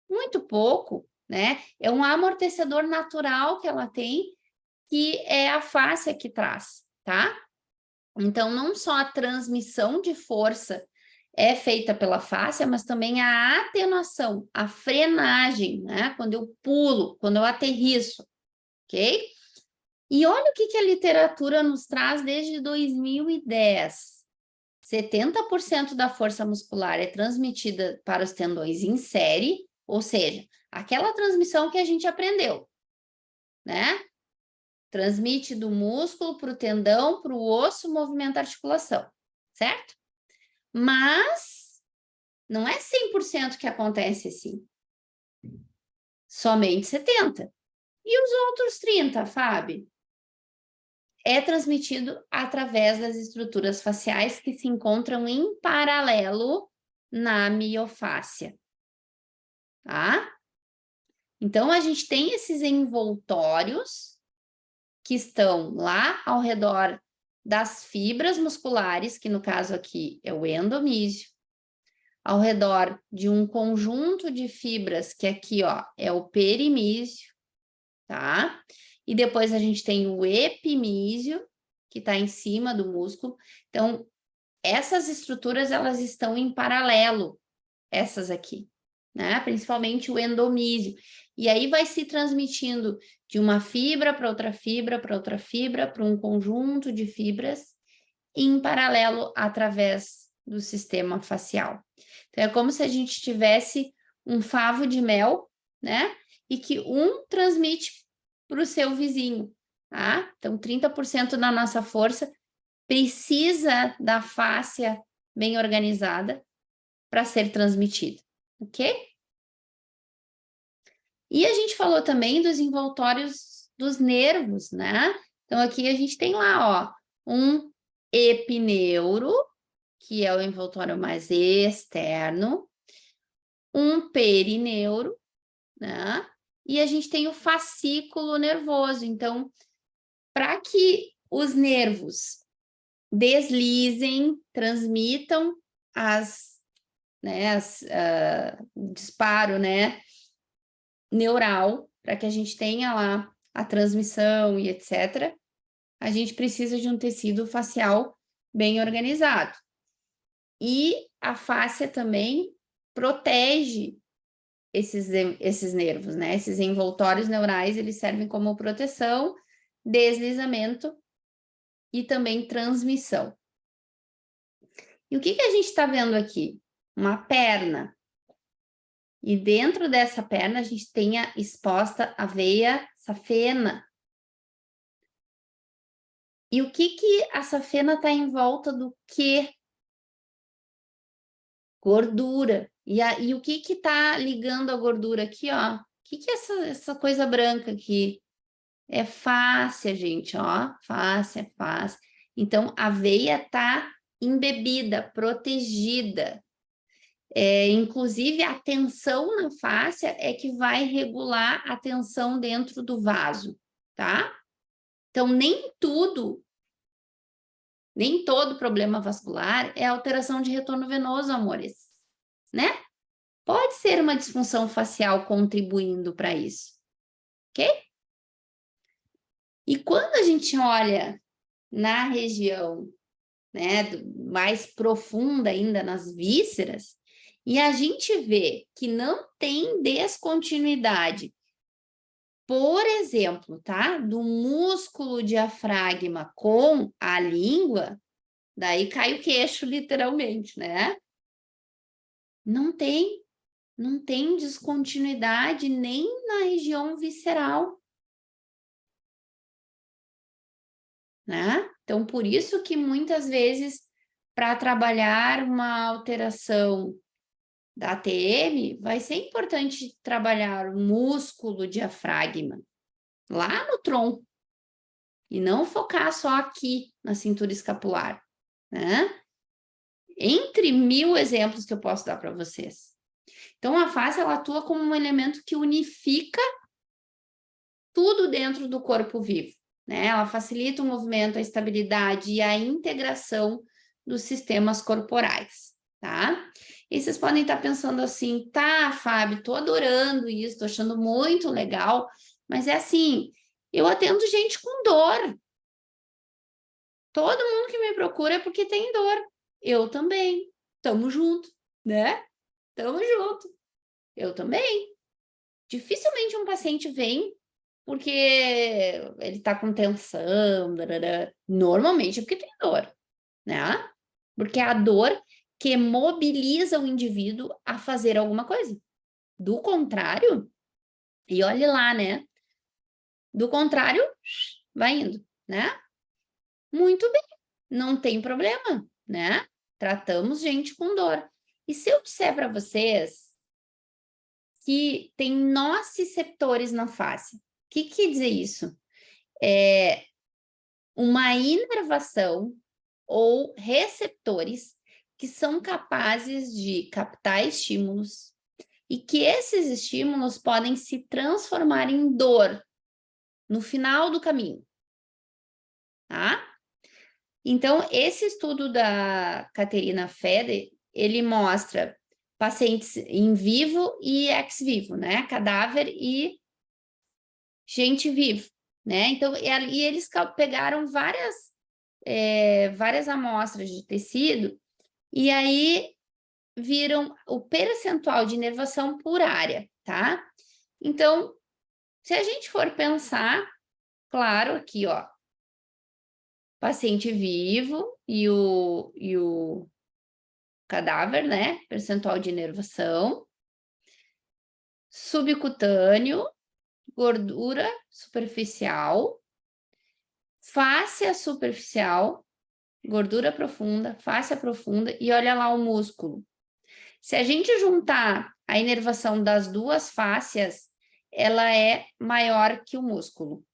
Muito pouco, né? É um amortecedor natural que ela tem, que é a fáscia que traz, tá? Então, não só a transmissão de força é feita pela fáscia, mas também a atenuação, a frenagem, né? Quando eu pulo, quando eu aterriço, ok? E olha o que a literatura nos traz desde 2010. 70% da força muscular é transmitida para os tendões em série, ou seja, aquela transmissão que a gente aprendeu, né? Transmite do músculo para o tendão, para o osso, movimenta a articulação, certo? Mas não é 100% que acontece assim. Somente 70%. E os outros 30%, Fábio? É transmitido através das estruturas faciais que se encontram em paralelo na miofáscia, tá? Então, a gente tem esses envoltórios que estão lá ao redor das fibras musculares, que no caso aqui é o endomísio, ao redor de um conjunto de fibras, que aqui, ó, é o perimísio, tá? E depois a gente tem o epimísio, que está em cima do músculo. Então, essas estruturas, elas estão em paralelo, essas aqui, né? Principalmente o endomísio. E aí vai se transmitindo de uma fibra para outra fibra, para outra fibra, para um conjunto de fibras, em paralelo através do sistema facial. Então, é como se a gente tivesse um favo de mel, né? E que um transmite para o seu vizinho, tá? Então, 30% da nossa força precisa da fáscia bem organizada para ser transmitida, ok? E a gente falou também dos envoltórios dos nervos, né? Então, aqui a gente tem lá, ó, um epineuro, que é o envoltório mais externo, um perineuro, né? E a gente tem o fascículo nervoso. Então, para que os nervos deslizem, transmitam disparo, né, neural, para que a gente tenha lá a transmissão e etc., a gente precisa de um tecido facial bem organizado. E a fáscia também protege esses nervos, né? Esses envoltórios neurais, eles servem como proteção, deslizamento e também transmissão. E o que a gente está vendo aqui? Uma perna. E dentro dessa perna, a gente tem exposta a veia safena. E o que a safena está em volta do quê? Gordura. E o que está ligando a gordura aqui, ó? O que é essa coisa branca aqui? É fáscia, gente, ó. Fáscia. Então, a veia está embebida, protegida. Inclusive, a tensão na face é que vai regular a tensão dentro do vaso, tá? Então, nem todo problema vascular é alteração de retorno venoso, amores, né? Pode ser uma disfunção facial contribuindo para isso, ok? E quando a gente olha na região, né, mais profunda ainda, nas vísceras, e a gente vê que não tem descontinuidade, por exemplo, tá, do músculo diafragma com a língua, daí cai o queixo, literalmente, né? Não tem descontinuidade nem na região visceral, né? Então, por isso que muitas vezes, para trabalhar uma alteração da ATM, vai ser importante trabalhar o músculo diafragma lá no tronco e não focar só aqui na cintura escapular, né? Entre 1000 exemplos que eu posso dar para vocês. Então, a face, ela atua como um elemento que unifica tudo dentro do corpo vivo, né? Ela facilita o movimento, a estabilidade e a integração dos sistemas corporais, tá? E vocês podem estar pensando assim, tá, Fábio, tô adorando isso, tô achando muito legal, mas é assim, eu atendo gente com dor. Todo mundo que me procura é porque tem dor. Eu também. Tamo junto, né? Tamo junto. Eu também. Dificilmente um paciente vem porque ele tá com tensão, normalmente é porque tem dor, né? Porque é a dor que mobiliza o indivíduo a fazer alguma coisa. Do contrário, e olhe lá, né? Do contrário, vai indo, né? Muito bem, não tem problema, né? Tratamos gente com dor. E se eu disser para vocês que tem nociceptores na face, o que quer dizer isso? É uma inervação ou receptores que são capazes de captar estímulos e que esses estímulos podem se transformar em dor no final do caminho, tá? Então, esse estudo da Caterina Feder, ele mostra pacientes em vivo e ex vivo, né? Cadáver e gente viva, né? Então, e eles pegaram várias amostras de tecido e aí viram o percentual de inervação por área, tá? Então, se a gente for pensar, claro, aqui, ó, paciente vivo e o cadáver, né? Percentual de inervação. Subcutâneo, gordura superficial, fáscia superficial, gordura profunda, fáscia profunda e olha lá o músculo. Se a gente juntar a inervação das duas fáscias, ela é maior que o músculo.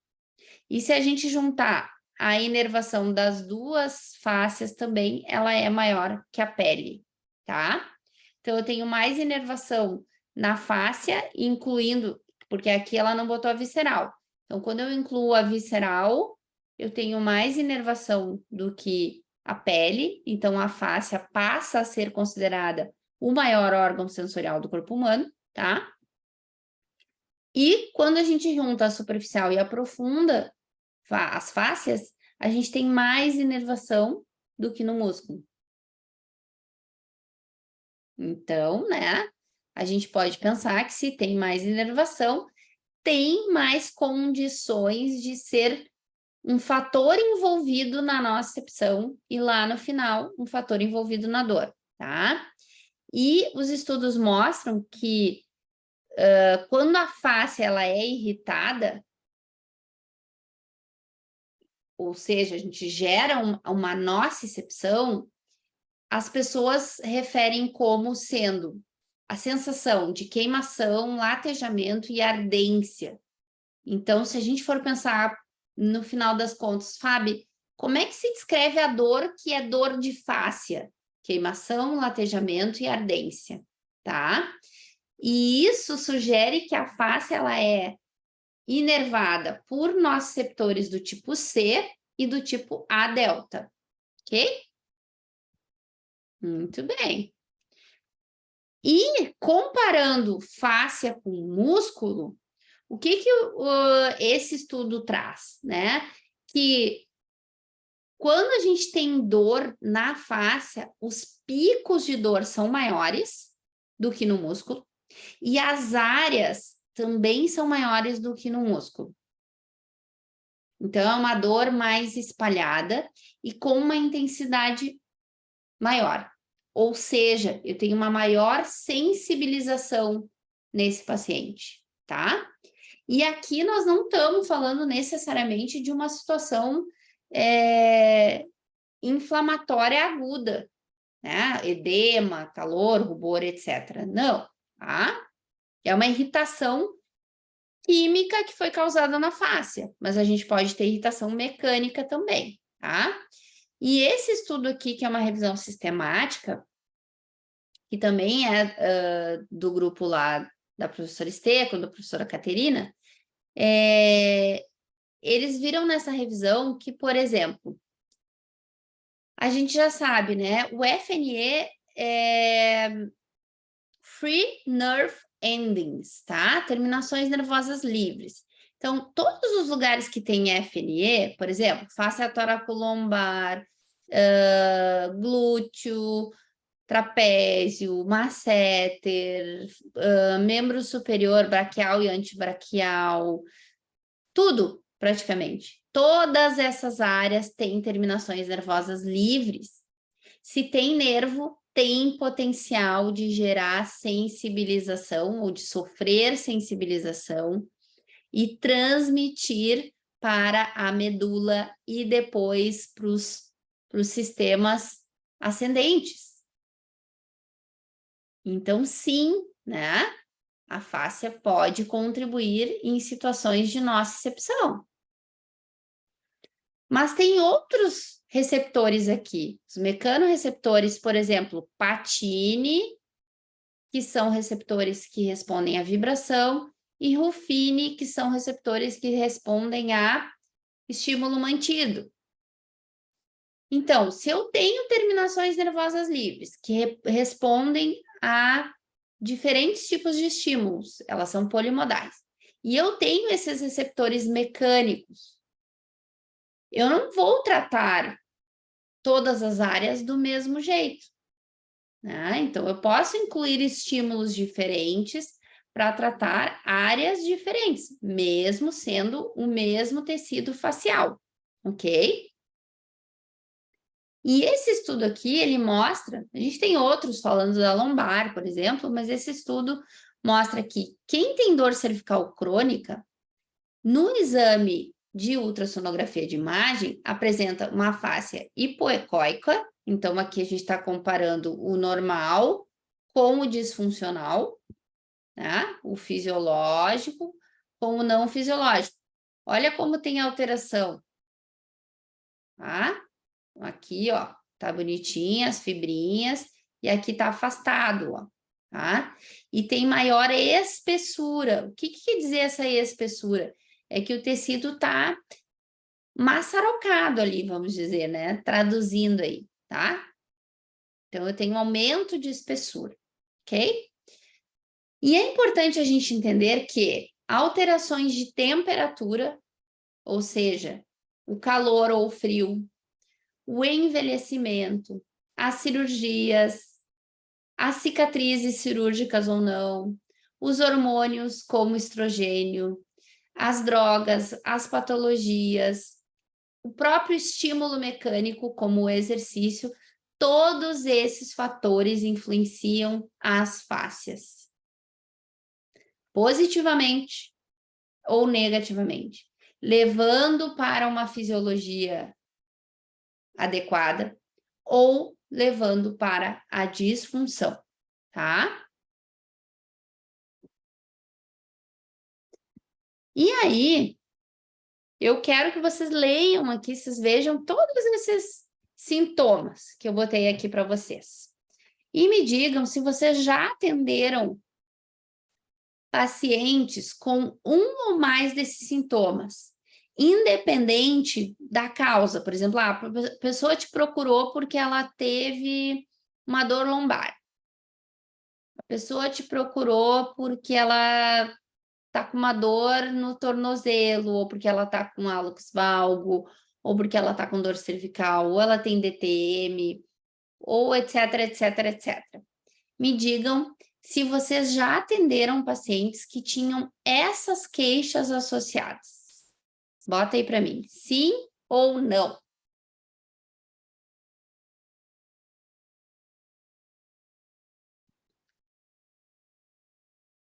E se a gente juntar a inervação das duas fáscias também, ela é maior que a pele, tá? Então, eu tenho mais inervação na fáscia, incluindo, porque aqui ela não botou a visceral. Então, quando eu incluo a visceral, eu tenho mais inervação do que a pele, então a fáscia passa a ser considerada o maior órgão sensorial do corpo humano, tá? E quando a gente junta a superficial e a profunda, as fáscias, a gente tem mais inervação do que no músculo. Então, né, a gente pode pensar que se tem mais inervação, tem mais condições de ser um fator envolvido na nocicepção e lá no final, um fator envolvido na dor, tá? E os estudos mostram que quando a face ela é irritada, ou seja, a gente gera uma nocicepção, as pessoas referem como sendo a sensação de queimação, latejamento e ardência. Então, se a gente for pensar no final das contas, Fábio, como é que se descreve a dor que é dor de fáscia? Queimação, latejamento e ardência, tá? E isso sugere que a fáscia ela é inervada por nociceptores do tipo C e do tipo A delta, ok? Muito bem. E comparando fáscia com músculo, o que esse estudo traz, né? Que quando a gente tem dor na fáscia, os picos de dor são maiores do que no músculo e as áreas também são maiores do que no músculo. Então, é uma dor mais espalhada e com uma intensidade maior. Ou seja, eu tenho uma maior sensibilização nesse paciente, tá? E aqui nós não estamos falando necessariamente de uma situação inflamatória aguda, né? Edema, calor, rubor, etc. Não, tá? É uma irritação química que foi causada na fáscia, mas a gente pode ter irritação mecânica também, tá? E esse estudo aqui, que é uma revisão sistemática, que também é do grupo lá da professora Esteco, da professora Caterina, eles viram nessa revisão que, por exemplo, a gente já sabe, né? O FNE é Free Nerve Endings, tá? Terminações nervosas livres. Então, todos os lugares que tem FNE, por exemplo, face toracolombar, glúteo, trapézio, masseter, membro superior braquial e antibraquial, tudo praticamente. Todas essas áreas têm terminações nervosas livres. Se tem nervo, tem potencial de gerar sensibilização ou de sofrer sensibilização e transmitir para a medula e depois para os sistemas ascendentes. Então, sim, né? A fáscia pode contribuir em situações de nocicepção. Mas tem outros receptores aqui. Os mecanorreceptores, por exemplo, Patine, que são receptores que respondem à vibração, e Ruffini, que são receptores que respondem a estímulo mantido. Então, se eu tenho terminações nervosas livres que respondem a diferentes tipos de estímulos, elas são polimodais, e eu tenho esses receptores mecânicos, eu não vou tratar todas as áreas do mesmo jeito, né? Então, eu posso incluir estímulos diferentes para tratar áreas diferentes, mesmo sendo o mesmo tecido facial, ok? E esse estudo aqui, ele mostra, a gente tem outros falando da lombar, por exemplo, mas esse estudo mostra que quem tem dor cervical crônica, no exame de ultrassonografia de imagem, apresenta uma fáscia hipoecóica, então aqui a gente está comparando o normal com o disfuncional, né? O fisiológico com o não fisiológico. Olha como tem alteração, tá? Aqui, ó, tá bonitinha as fibrinhas, e aqui tá afastado, ó, tá? E tem maior espessura. O que quer dizer essa espessura? É que o tecido tá maçarocado ali, vamos dizer, né? Traduzindo aí, tá? Então, eu tenho um aumento de espessura, ok? E é importante a gente entender que alterações de temperatura, ou seja, o calor ou o frio, o envelhecimento, as cirurgias, as cicatrizes cirúrgicas ou não, os hormônios como estrogênio, as drogas, as patologias, o próprio estímulo mecânico como o exercício, todos esses fatores influenciam as fáscias, positivamente ou negativamente, levando para uma fisiologia adequada ou levando para a disfunção, tá? E aí, Eu quero que vocês leiam aqui, vocês vejam todos esses sintomas que eu botei aqui para vocês. E me digam se vocês já atenderam pacientes com um ou mais desses sintomas, independente da causa. Por exemplo, a pessoa te procurou porque ela teve uma dor lombar. A pessoa te procurou porque ela está com uma dor no tornozelo, ou porque ela está com hálux valgo, ou porque ela está com dor cervical, ou ela tem DTM, ou etc, etc, etc. Me digam se vocês já atenderam pacientes que tinham essas queixas associadas. Bota aí para mim, sim ou não?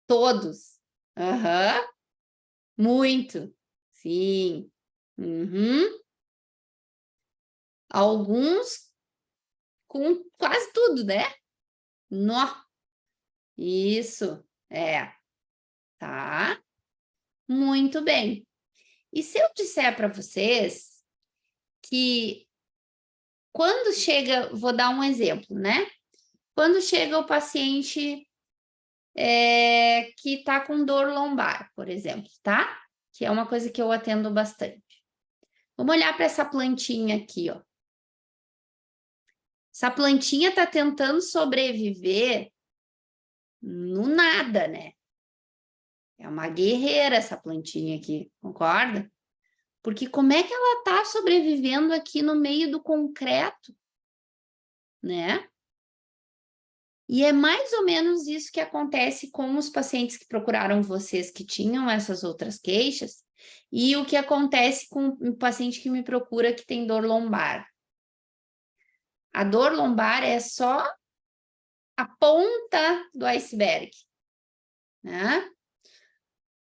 Todos? Aham. Muito. Sim. Uhum. Alguns com quase tudo, né? Nó. Isso. É. Tá. Muito bem. E se eu disser para vocês que quando chega, vou dar um exemplo, né? Quando chega o paciente que está com dor lombar, por exemplo, tá? Que é uma coisa que eu atendo bastante. Vamos olhar para essa plantinha aqui, ó. Essa plantinha está tentando sobreviver no nada, né? É uma guerreira essa plantinha aqui, concorda? Porque como é que ela está sobrevivendo aqui no meio do concreto, né? E é mais ou menos isso que acontece com os pacientes que procuraram vocês que tinham essas outras queixas e o que acontece com o paciente que me procura que tem dor lombar. A dor lombar é só a ponta do iceberg, né?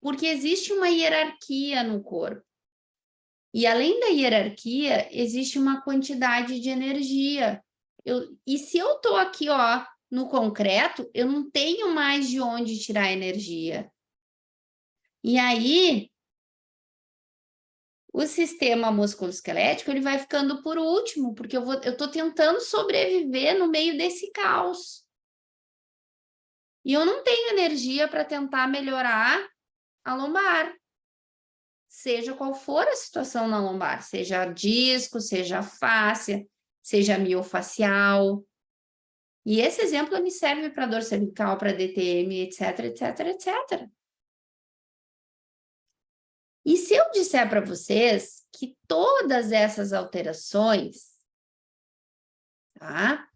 Porque existe uma hierarquia no corpo. E além da hierarquia, existe uma quantidade de energia. E se eu estou aqui, ó, no concreto, eu não tenho mais de onde tirar energia. E aí, o sistema musculoesquelético ele vai ficando por último, porque eu estou tentando sobreviver no meio desse caos. E eu não tenho energia para tentar melhorar a lombar. Seja qual for a situação na lombar, seja disco, seja fáscia, seja miofacial. E esse exemplo me serve para dor cervical, para DTM, etc, etc, etc. E se eu disser para vocês que todas essas alterações, tá?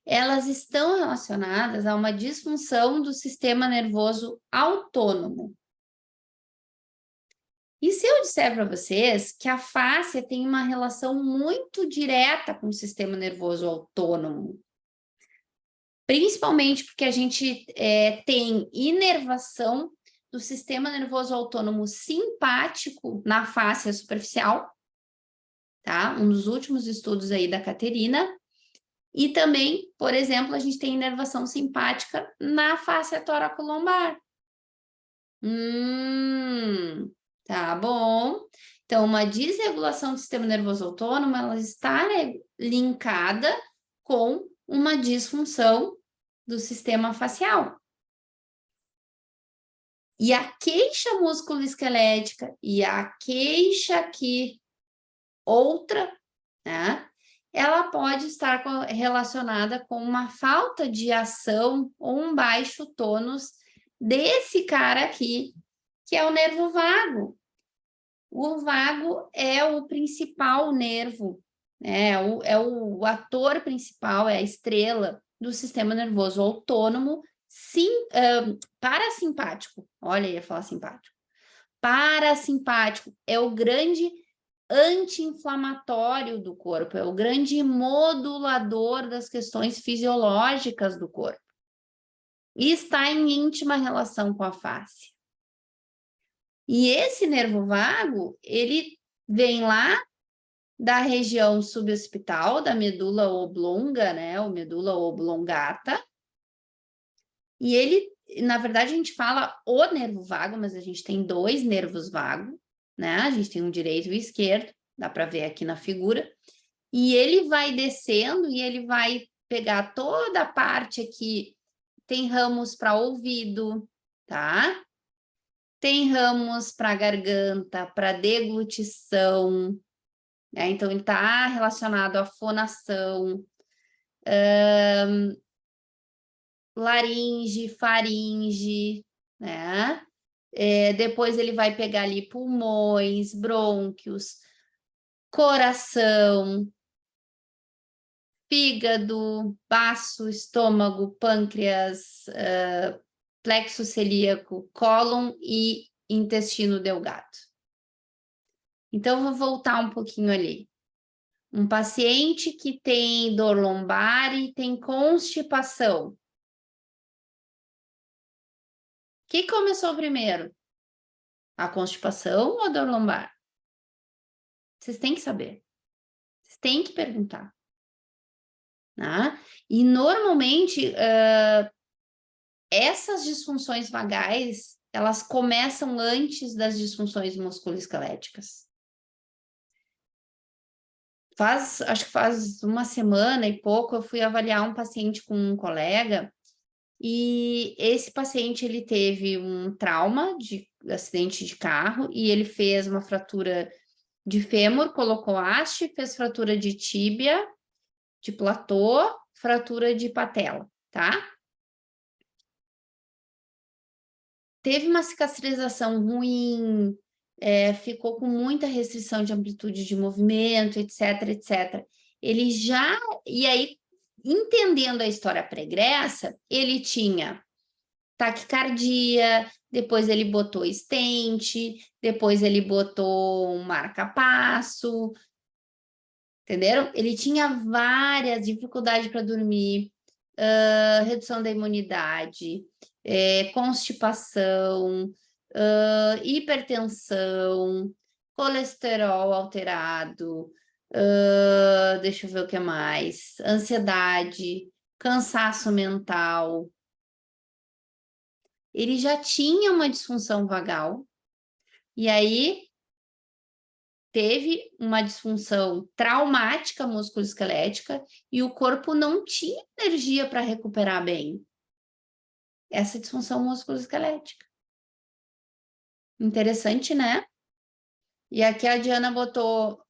Elas estão relacionadas a uma disfunção do sistema nervoso autônomo. E se eu disser para vocês que a fáscia tem uma relação muito direta com o sistema nervoso autônomo, principalmente porque a gente tem inervação do sistema nervoso autônomo simpático na fáscia superficial, tá? Um dos últimos estudos aí da Caterina. E também, por exemplo, a gente tem inervação simpática na fáscia toracolombar. Tá bom. Então, uma desregulação do sistema nervoso autônomo, ela está linkada com uma disfunção do sistema facial. E a queixa musculoesquelética e a queixa aqui, outra, né? Ela pode estar relacionada com uma falta de ação ou um baixo tônus desse cara aqui, que é o nervo vago. O vago é o principal nervo, né? É o ator principal, é a estrela do sistema nervoso autônomo parasimpático. Olha, ia falar simpático. Parasimpático é o grande anti-inflamatório do corpo, é o grande modulador das questões fisiológicas do corpo. E está em íntima relação com a face. E esse nervo vago, ele vem lá da região suboccipital, da medula oblonga, né, ou medula oblongata. E ele, na verdade, a gente fala o nervo vago, mas a gente tem dois nervos vagos. né? A gente tem um direito e um esquerdo, dá para ver aqui na figura. E ele vai descendo e ele vai pegar toda a parte aqui. Tem ramos para ouvido, tá? Tem ramos para garganta, para deglutição, né? Então, ele está relacionado à fonação, laringe, faringe, né? Depois ele vai pegar ali pulmões, brônquios, coração, fígado, baço, estômago, pâncreas, plexo celíaco, cólon e intestino delgado. Então, vou voltar um pouquinho ali. Um paciente que tem dor lombar e tem constipação. O que começou primeiro? A constipação ou a dor lombar? Vocês têm que saber. Vocês têm que perguntar. Né? E, normalmente, essas disfunções vagais, elas começam antes das disfunções musculoesqueléticas. Acho que faz uma semana e pouco, eu fui avaliar um paciente com um colega, e esse paciente, ele teve um trauma de acidente de carro, e ele fez uma fratura de fêmur, colocou haste, fez fratura de tíbia, de platô, fratura de patela, tá? Teve uma cicatrização ruim, ficou com muita restrição de amplitude de movimento, etc, etc. Ele já... E aí, entendendo a história pregressa, ele tinha taquicardia, depois ele botou stent, depois ele botou um marca-passo, entenderam? Ele tinha várias dificuldades para dormir, redução da imunidade, constipação, hipertensão, colesterol alterado, deixa eu ver o que mais, ansiedade, cansaço mental. Ele já tinha uma disfunção vagal, e aí teve uma disfunção traumática musculoesquelética e o corpo não tinha energia para recuperar bem essa disfunção musculoesquelética. Interessante, né? E aqui a Diana botou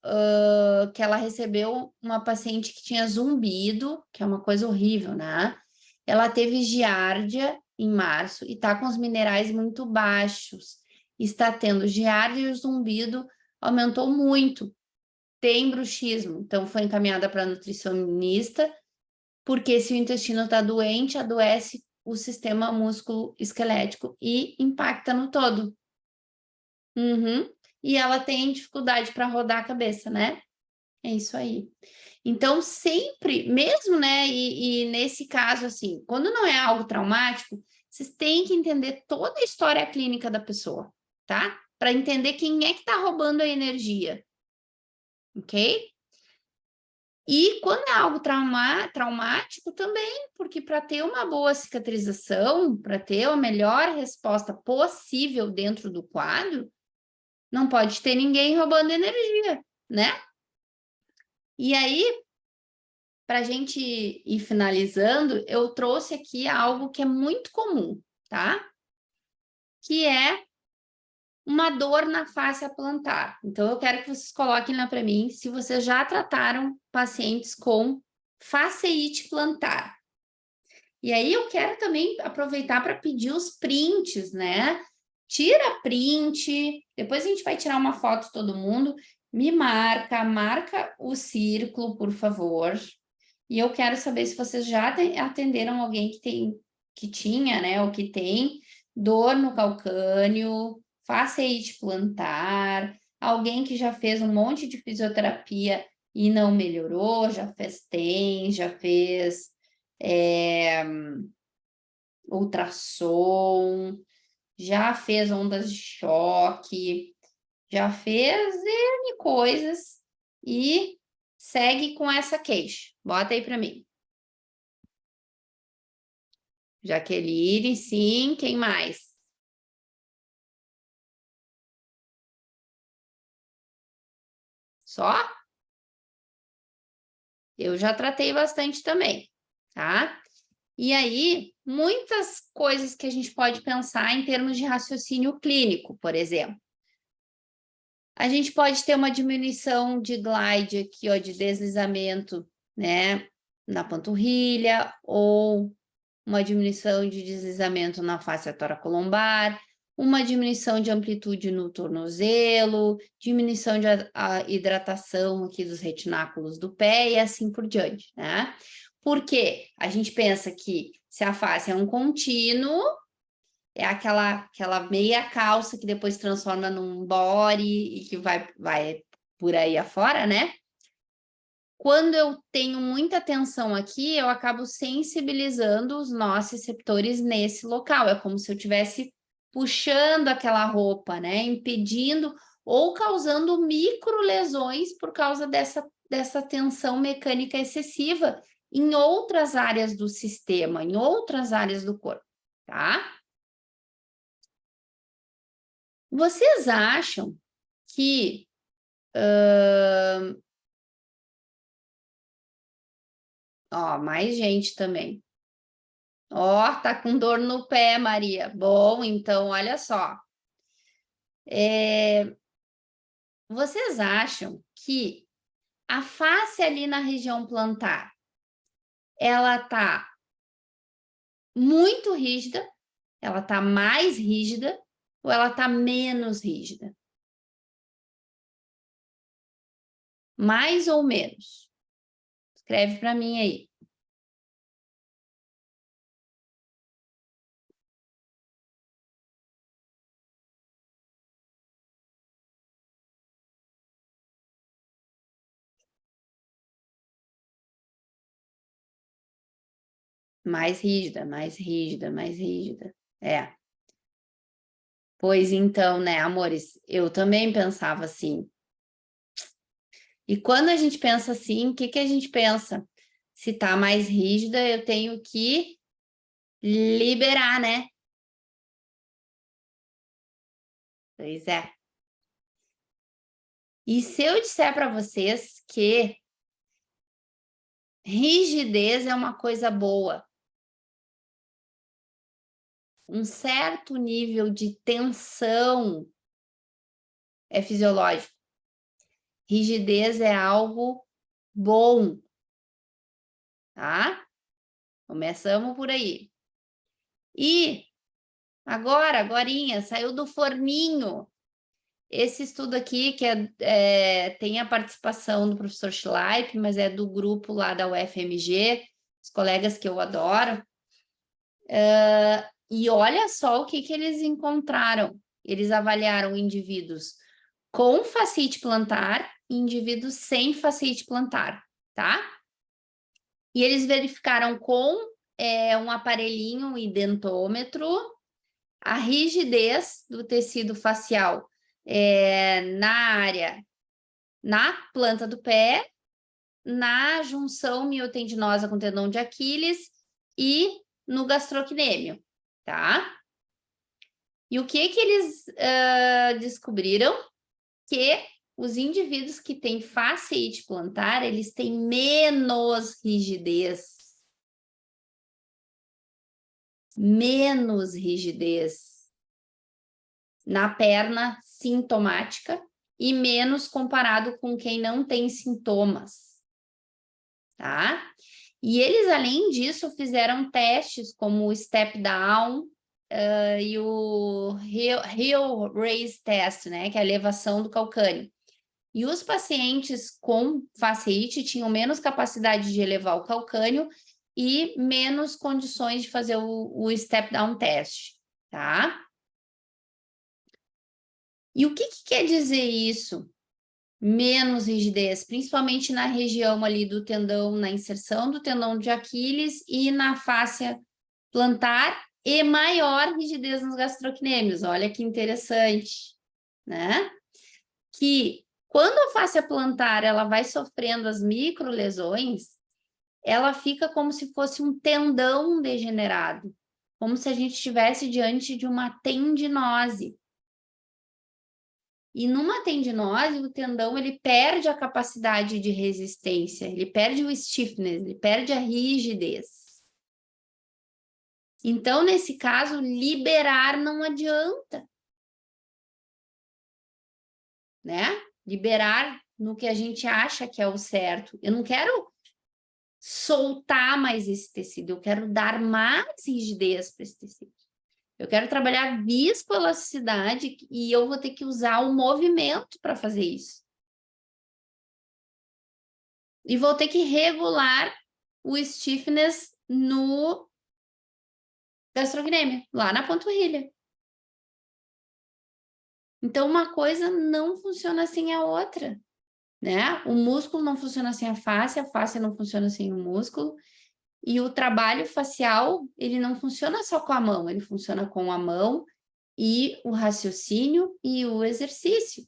que ela recebeu uma paciente que tinha zumbido, que é uma coisa horrível, né? Ela teve giardia em março e está com os minerais muito baixos. Está tendo giardia e o zumbido aumentou muito. Tem bruxismo, então foi encaminhada para nutricionista, porque se o intestino está doente, adoece o sistema músculo-esquelético e impacta no todo. E ela tem dificuldade para rodar a cabeça, né? É isso aí. Então, sempre, mesmo, né? E nesse caso, assim, quando não é algo traumático, vocês têm que entender toda a história clínica da pessoa, tá? Para entender quem é que está roubando a energia. Ok? E quando é algo traumático também, porque para ter uma boa cicatrização, para ter a melhor resposta possível dentro do quadro, não pode ter ninguém roubando energia, né? E aí, para a gente ir finalizando, eu trouxe aqui algo que é muito comum, tá? Que é uma dor na face plantar. Então, eu quero que vocês coloquem lá para mim se vocês já trataram pacientes com faceite plantar. E aí, eu quero também aproveitar para pedir os prints, né? Tira print, depois a gente vai tirar uma foto todo mundo, me marca o círculo, por favor. E eu quero saber se vocês já atenderam alguém que tinha, né, ou que tem dor no calcâneo, faceite plantar, alguém que já fez um monte de fisioterapia e não melhorou, já fez TENS, já fez ultrassom, já fez ondas de choque, já fez N coisas e segue com essa queixa. Bota aí para mim. Jaqueline, sim. Quem mais? Só? Eu já tratei bastante também, tá? E aí, muitas coisas que a gente pode pensar em termos de raciocínio clínico, por exemplo. A gente pode ter uma diminuição de glide aqui, ó, de deslizamento, né, na panturrilha, ou uma diminuição de deslizamento na face toracolombar, uma diminuição de amplitude no tornozelo, diminuição de hidratação aqui dos retináculos do pé e assim por diante, né? Porque a gente pensa que se a face é um contínuo, é aquela meia calça que depois transforma num body e que vai por aí afora, né? Quando eu tenho muita tensão aqui, eu acabo sensibilizando os nociceptores nesse local. É como se eu estivesse puxando aquela roupa, né? Impedindo ou causando micro lesões por causa dessa tensão mecânica excessiva em outras áreas do sistema, em outras áreas do corpo, tá? Vocês acham que ó, mais gente também. Ó, tá com dor no pé, Maria. Bom, então, olha só. Vocês acham que a face ali na região plantar, ela tá muito rígida, ela tá mais rígida ou ela tá menos rígida? Mais ou menos? Escreve para mim aí. Mais rígida, mais rígida, mais rígida. É. Pois então, né, amores, eu também pensava assim. E quando a gente pensa assim, o que que a gente pensa? Se tá mais rígida, eu tenho que liberar, né? Pois é. E se eu disser para vocês que rigidez é uma coisa boa, um certo nível de tensão é fisiológico. Rigidez é algo bom, tá? Começamos por aí. E agorinha, saiu do forninho esse estudo aqui, que tem a participação do professor Schleip, mas é do grupo lá da UFMG, os colegas que eu adoro. E olha só o que eles encontraram. Eles avaliaram indivíduos com fascite plantar e indivíduos sem fascite plantar, tá? E eles verificaram com um aparelhinho, um identômetro, a rigidez do tecido facial na planta do pé, na junção miotendinosa com tendão de Aquiles e no gastrocnêmio, tá? E o que eles descobriram? Que os indivíduos que têm fasciite plantar, eles têm menos rigidez. Menos rigidez na perna sintomática e menos comparado com quem não tem sintomas, tá? E eles, além disso, fizeram testes como o step down e o heel raise test, né? Que é a elevação do calcâneo. E os pacientes com fasciite tinham menos capacidade de elevar o calcâneo e menos condições de fazer o step down test, tá? E o que quer dizer isso? Menos rigidez, principalmente na região ali do tendão, na inserção do tendão de Aquiles e na fáscia plantar, e maior rigidez nos gastrocnêmios. Olha que interessante, né? Que quando a fáscia plantar ela vai sofrendo as microlesões, ela fica como se fosse um tendão degenerado, como se a gente estivesse diante de uma tendinose. E numa tendinose, o tendão ele perde a capacidade de resistência, ele perde o stiffness, ele perde a rigidez. Então, nesse caso, liberar não adianta, né? Liberar no que a gente acha que é o certo. Eu não quero soltar mais esse tecido, eu quero dar mais rigidez para esse tecido. Eu quero trabalhar viscoelasticidade e eu vou ter que usar o movimento para fazer isso. E vou ter que regular o stiffness no gastrocnêmio, lá na panturrilha. Então, uma coisa não funciona sem a outra, né? O músculo não funciona sem a face não funciona sem o músculo, e o trabalho facial, ele não funciona só com a mão, ele funciona com a mão e o raciocínio e o exercício.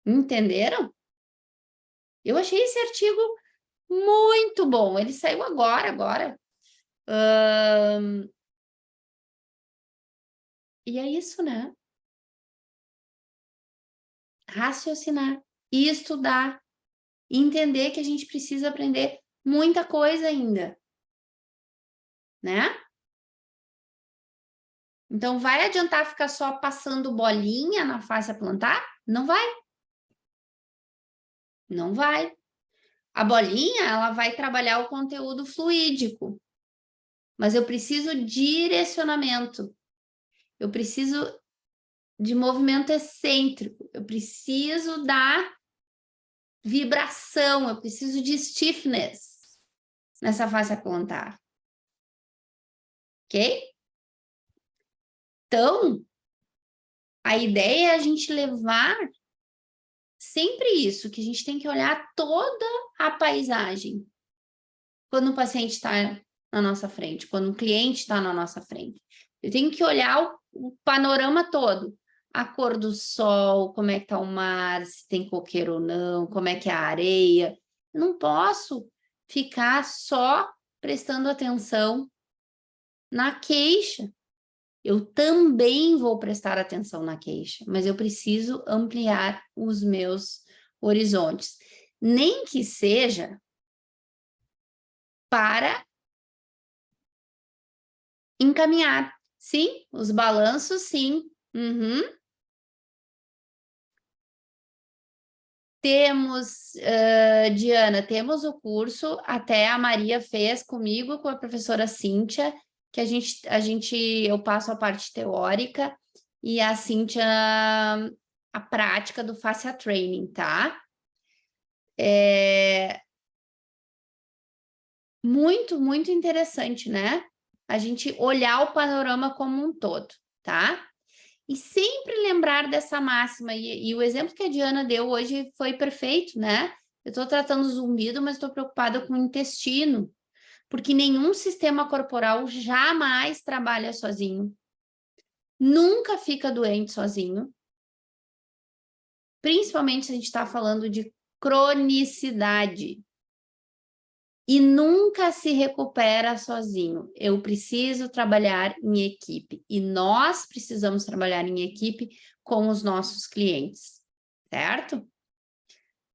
Entenderam? Eu achei esse artigo muito bom. Ele saiu agora. E é isso, né? Raciocinar e estudar. E entender que a gente precisa aprender muita coisa ainda. Né? Então, vai adiantar ficar só passando bolinha na face plantar? Não vai. Não vai. A bolinha, ela vai trabalhar o conteúdo fluídico. Mas eu preciso de direcionamento. Eu preciso de movimento excêntrico. Eu preciso da vibração. Eu preciso de stiffness nessa face plantar. Ok? Então, a ideia é a gente levar sempre isso, que a gente tem que olhar toda a paisagem quando o paciente está na nossa frente, quando o cliente está na nossa frente. Eu tenho que olhar o panorama todo. A cor do sol, como é que está o mar, se tem coqueiro ou não, como é que é a areia. Eu não posso ficar só prestando atenção na queixa. Eu também vou prestar atenção na queixa, mas eu preciso ampliar os meus horizontes. Nem que seja para encaminhar. Sim, os balanços, sim. Uhum. Temos, Diana, temos o curso, até a Maria fez comigo, com a professora Cíntia, que eu passo a parte teórica e a Cíntia a prática do Fascia Training, tá? Muito, muito interessante, né? A gente olhar o panorama como um todo, tá? E sempre lembrar dessa máxima, e o exemplo que a Diana deu hoje foi perfeito, né? Eu estou tratando o zumbido, mas estou preocupada com o intestino, porque nenhum sistema corporal jamais trabalha sozinho. Nunca fica doente sozinho. Principalmente se a gente está falando de cronicidade. E nunca se recupera sozinho. Eu preciso trabalhar em equipe. E nós precisamos trabalhar em equipe com os nossos clientes, certo?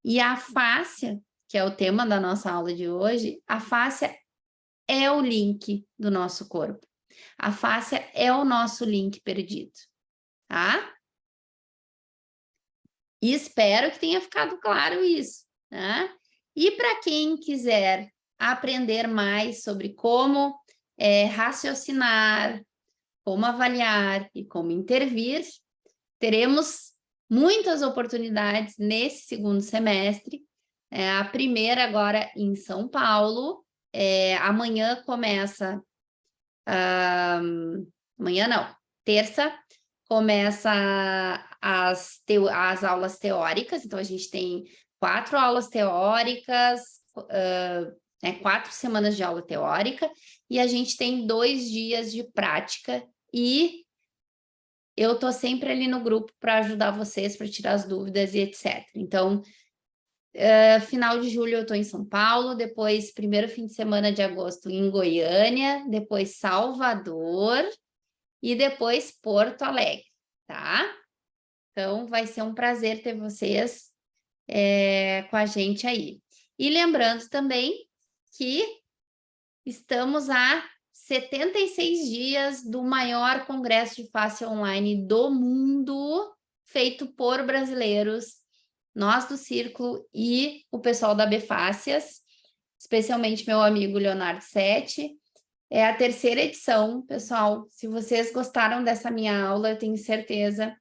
E a fáscia, que é o tema da nossa aula de hoje, a fáscia é o link do nosso corpo. A fáscia é o nosso link perdido, tá? E espero que tenha ficado claro isso, né? E para quem quiser aprender mais sobre como raciocinar, como avaliar e como intervir, teremos muitas oportunidades nesse segundo semestre. A primeira agora em São Paulo. Amanhã começa... amanhã não, terça começa as aulas teóricas, então a gente tem 4 aulas teóricas, 4 semanas de aula teórica, e a gente tem 2 dias de prática, e eu estou sempre ali no grupo para ajudar vocês, para tirar as dúvidas e etc. Então, final de julho eu estou em São Paulo, depois primeiro fim de semana de agosto em Goiânia, depois Salvador, e depois Porto Alegre, tá? Então, vai ser um prazer ter vocês com a gente aí. E lembrando também que estamos a 76 dias do maior congresso de face online do mundo, feito por brasileiros, nós do Círculo e o pessoal da Bfácias, especialmente meu amigo Leonardo Sete. É a terceira edição, pessoal. Se vocês gostaram dessa minha aula, eu tenho certeza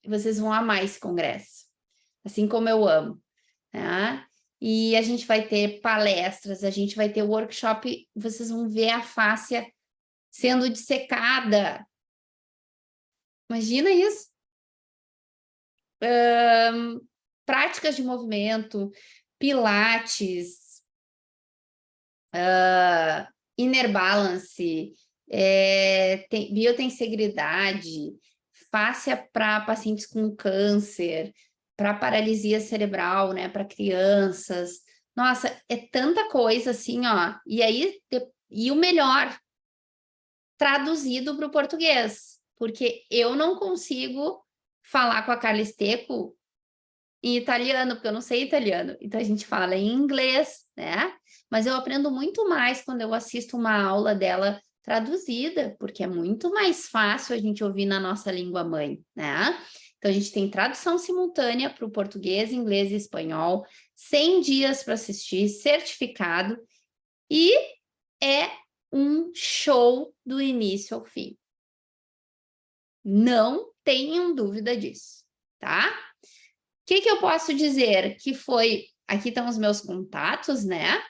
que vocês vão amar esse congresso, assim como eu amo, tá? E a gente vai ter palestras, a gente vai ter workshop, vocês vão ver a fáscia sendo dissecada. Imagina isso. Práticas de movimento, pilates, inner balance, biotensegridade, fáscia para pacientes com câncer, para paralisia cerebral, né, para crianças. Nossa, é tanta coisa assim, ó. E aí, e o melhor, traduzido para o português, porque eu não consigo falar com a Carla Esteco em italiano, porque eu não sei italiano. Então, a gente fala em inglês, né? Mas eu aprendo muito mais quando eu assisto uma aula dela traduzida, porque é muito mais fácil a gente ouvir na nossa língua mãe, né? Então, a gente tem tradução simultânea para o português, inglês e espanhol, 100 dias para assistir, certificado, e é um show do início ao fim. Não tenham dúvida disso, tá? O que eu posso dizer? Que foi... Aqui estão os meus contatos, né?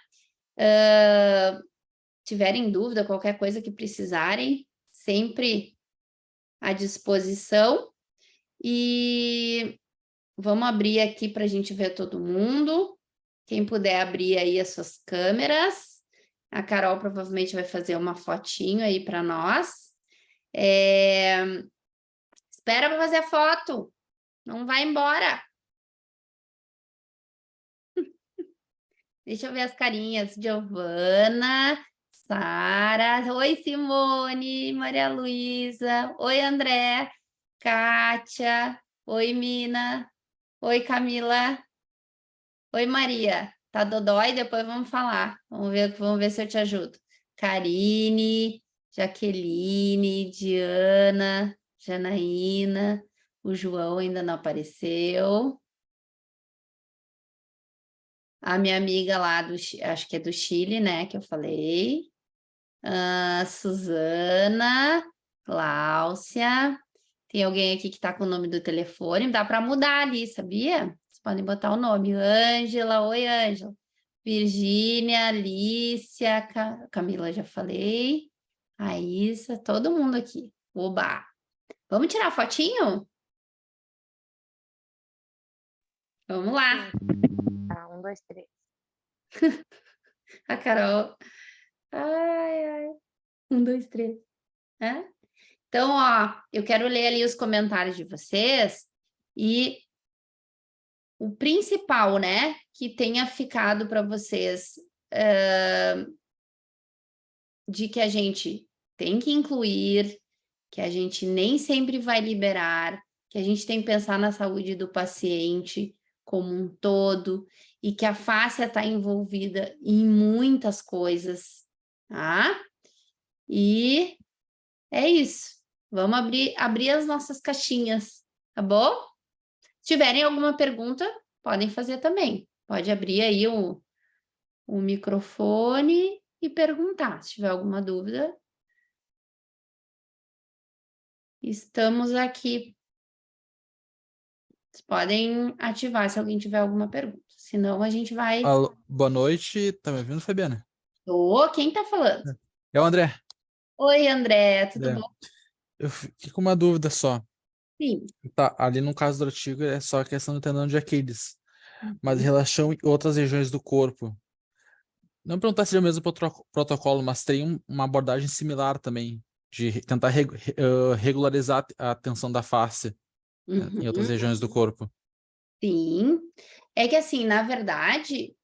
Tiverem dúvida, qualquer coisa que precisarem, sempre à disposição. E vamos abrir aqui para a gente ver todo mundo. Quem puder abrir aí as suas câmeras. A Carol provavelmente vai fazer uma fotinho aí para nós. Espera para fazer a foto. Não vai embora. Deixa eu ver as carinhas. Giovana, Sara. Oi, Simone, Maria Luísa. Oi, André. Kátia. Oi, Mina. Oi, Camila. Oi, Maria. Tá dodói? Depois vamos falar. Vamos ver se eu te ajudo. Karine, Jaqueline, Diana, Janaína. O João ainda não apareceu. A minha amiga lá, acho que é do Chile, né, que eu falei. Suzana, Cláudia. Tem alguém aqui que está com o nome do telefone. Dá para mudar ali, sabia? Vocês podem botar o nome. Ângela, oi, Ângela. Virgínia, Alicia, Camila, já falei. Raíssa, todo mundo aqui. Oba! Vamos tirar fotinho? Vamos lá. Tá, 1, 2, 3. A Carol. Ai, ai. 1, 2, 3. Então, ó, eu quero ler ali os comentários de vocês e o principal, né, que tenha ficado para vocês de que a gente tem que incluir, que a gente nem sempre vai liberar, que a gente tem que pensar na saúde do paciente como um todo e que a fáscia está envolvida em muitas coisas, tá? E é isso. Vamos abrir as nossas caixinhas, tá bom? Se tiverem alguma pergunta, podem fazer também. Pode abrir aí o microfone e perguntar. Se tiver alguma dúvida, estamos aqui. Vocês podem ativar se alguém tiver alguma pergunta. Senão, a gente vai... Alô, boa noite, tá me ouvindo, Fabiana? Ô, quem tá falando? É o André. Oi, André, tudo É. bom? Eu fiquei com uma dúvida só. Sim. Tá, ali no caso do artigo é só a questão do tendão de Aquiles, mas em relação a outras regiões do corpo, não perguntar se é o mesmo protocolo, mas tem uma abordagem similar também, de tentar regularizar a tensão da face em outras regiões do corpo. Sim. É que assim, na verdade,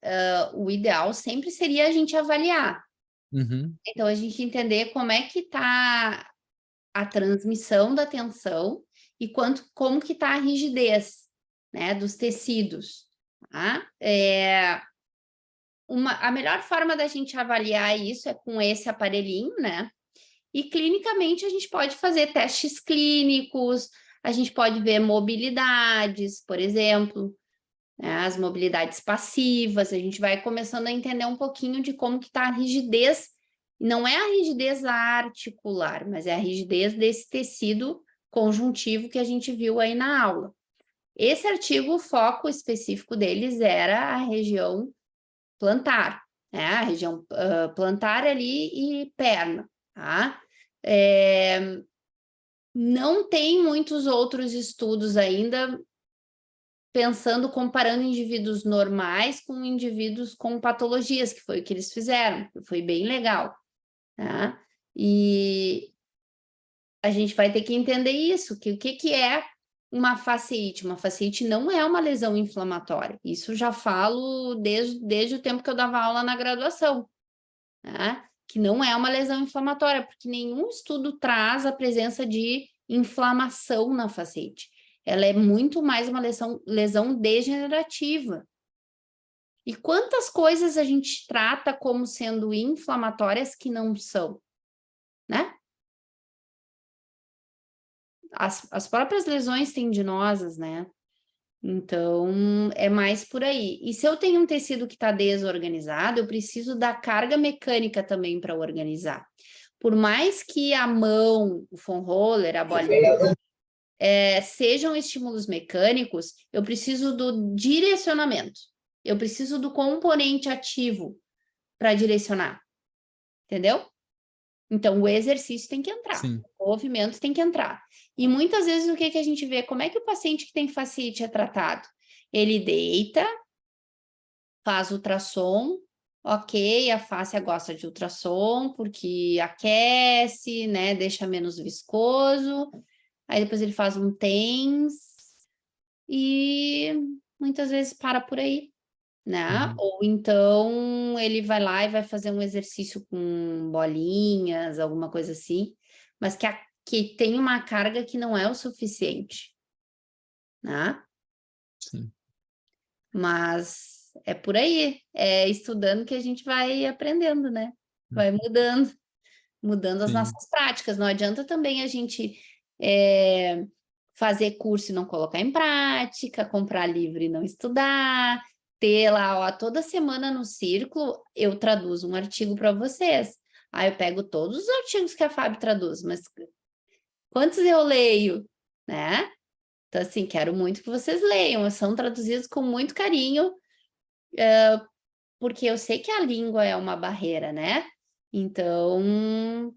o ideal sempre seria a gente avaliar. Uhum. Então, a gente entender como é que tá a transmissão da tensão e como que está a rigidez, né, dos tecidos, tá? A melhor forma da gente avaliar isso é com esse aparelhinho, né? E clinicamente a gente pode fazer testes clínicos, a gente pode ver mobilidades, por exemplo, né? As mobilidades passivas, a gente vai começando a entender um pouquinho de como que está a rigidez. Não é a rigidez articular, mas é a rigidez desse tecido conjuntivo que a gente viu aí na aula. Esse artigo, o foco específico deles era a região plantar, né? A região plantar ali e perna, tá? Não tem muitos outros estudos ainda comparando indivíduos normais com indivíduos com patologias, que foi o que eles fizeram, foi bem legal, tá? E a gente vai ter que entender isso, que o que é uma fasciite? Uma fasciite não é uma lesão inflamatória. Isso já falo desde o tempo que eu dava aula na graduação, né? Que não é uma lesão inflamatória, porque nenhum estudo traz a presença de inflamação na fasciite. Ela é muito mais uma lesão degenerativa. E quantas coisas a gente trata como sendo inflamatórias que não são, né? As próprias lesões tendinosas, né? Então, é mais por aí. E se eu tenho um tecido que está desorganizado, eu preciso da carga mecânica também para organizar. Por mais que a mão, o foam roller, a bolinha, sejam estímulos mecânicos, eu preciso do direcionamento. Eu preciso do componente ativo para direcionar. Entendeu? Então, o exercício tem que entrar, Sim. o movimento tem que entrar. E muitas vezes o que a gente vê? Como é que o paciente que tem fasciite é tratado? Ele deita, faz ultrassom, ok, a face gosta de ultrassom porque aquece, né, deixa menos viscoso. Aí depois ele faz um TENS e muitas vezes para por aí, né? Uhum. Ou então ele vai lá e vai fazer um exercício com bolinhas, alguma coisa assim, mas que tem uma carga que não é o suficiente, né? Sim. Mas é por aí, é estudando que a gente vai aprendendo, né? Vai mudando as Sim. nossas práticas. Não adianta também a gente fazer curso e não colocar em prática, comprar livro e não estudar, ter lá, ó, toda semana no círculo, eu traduzo um artigo para vocês. Aí eu pego todos os artigos que a Fábio traduz, mas quantos eu leio, né? Então, assim, quero muito que vocês leiam, são traduzidos com muito carinho, porque eu sei que a língua é uma barreira, né? Então,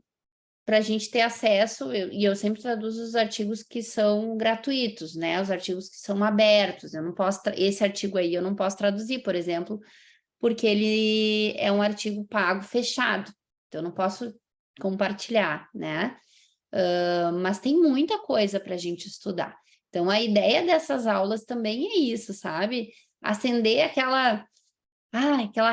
para a gente ter acesso, e eu sempre traduzo os artigos que são gratuitos, né? Os artigos que são abertos. Eu não posso, esse artigo aí eu não posso traduzir, por exemplo, porque ele é um artigo pago fechado. Então, eu não posso compartilhar, né? Mas tem muita coisa para a gente estudar. Então, a ideia dessas aulas também é isso, sabe? Acender aquela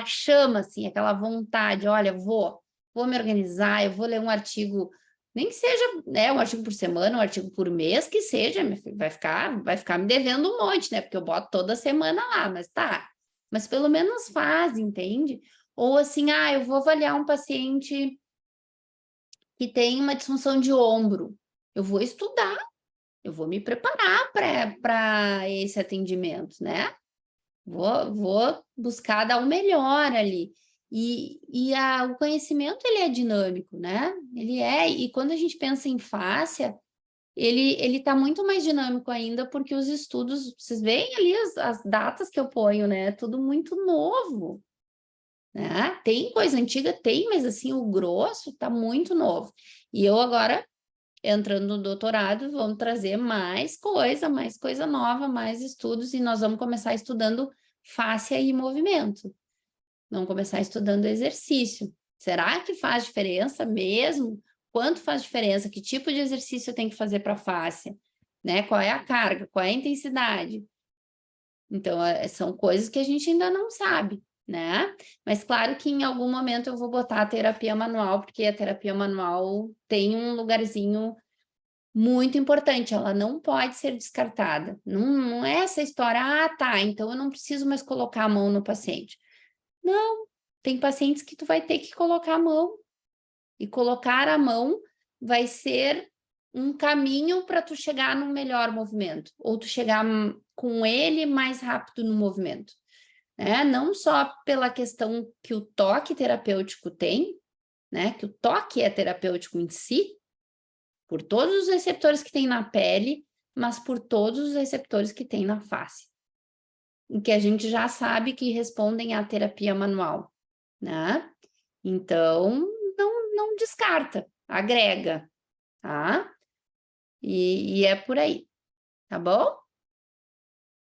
chama, assim, aquela vontade, olha, vou me organizar, eu vou ler um artigo, nem que seja, né, um artigo por semana, um artigo por mês, que seja, vai ficar me devendo um monte, né, porque eu boto toda semana lá, mas tá, mas pelo menos faz, entende? Ou assim, eu vou avaliar um paciente que tem uma disfunção de ombro, eu vou estudar, eu vou me preparar para esse atendimento, né? Vou buscar dar o melhor ali. O conhecimento, ele é dinâmico, né? E quando a gente pensa em fáscia, ele está muito mais dinâmico ainda, porque os estudos, vocês veem ali as datas que eu ponho, né? Tudo muito novo, né? Tem coisa antiga? Tem, mas assim, o grosso está muito novo. E eu agora, entrando no doutorado, vamos trazer mais coisa nova, mais estudos, e nós vamos começar estudando fáscia e movimento. Vamos começar estudando exercício. Será que faz diferença mesmo? Quanto faz diferença? Que tipo de exercício eu tenho que fazer para fáscia? Né? Qual é a carga? Qual é a intensidade? Então, são coisas que a gente ainda não sabe, né? Mas claro que em algum momento eu vou botar a terapia manual, porque a terapia manual tem um lugarzinho Muito importante, ela não pode ser descartada. Não é essa história, tá, então eu não preciso mais colocar a mão no paciente. Não, tem pacientes que tu vai ter que colocar a mão. E colocar a mão vai ser um caminho para tu chegar no melhor movimento, ou tu chegar com ele mais rápido no movimento. Né? Não só pela questão que o toque terapêutico tem, né? Que o toque é terapêutico em si, por todos os receptores que tem na pele, mas por todos os receptores que tem na face. E que a gente já sabe que respondem à terapia manual, né? Então, não descarta, agrega, tá? E é por aí, tá bom?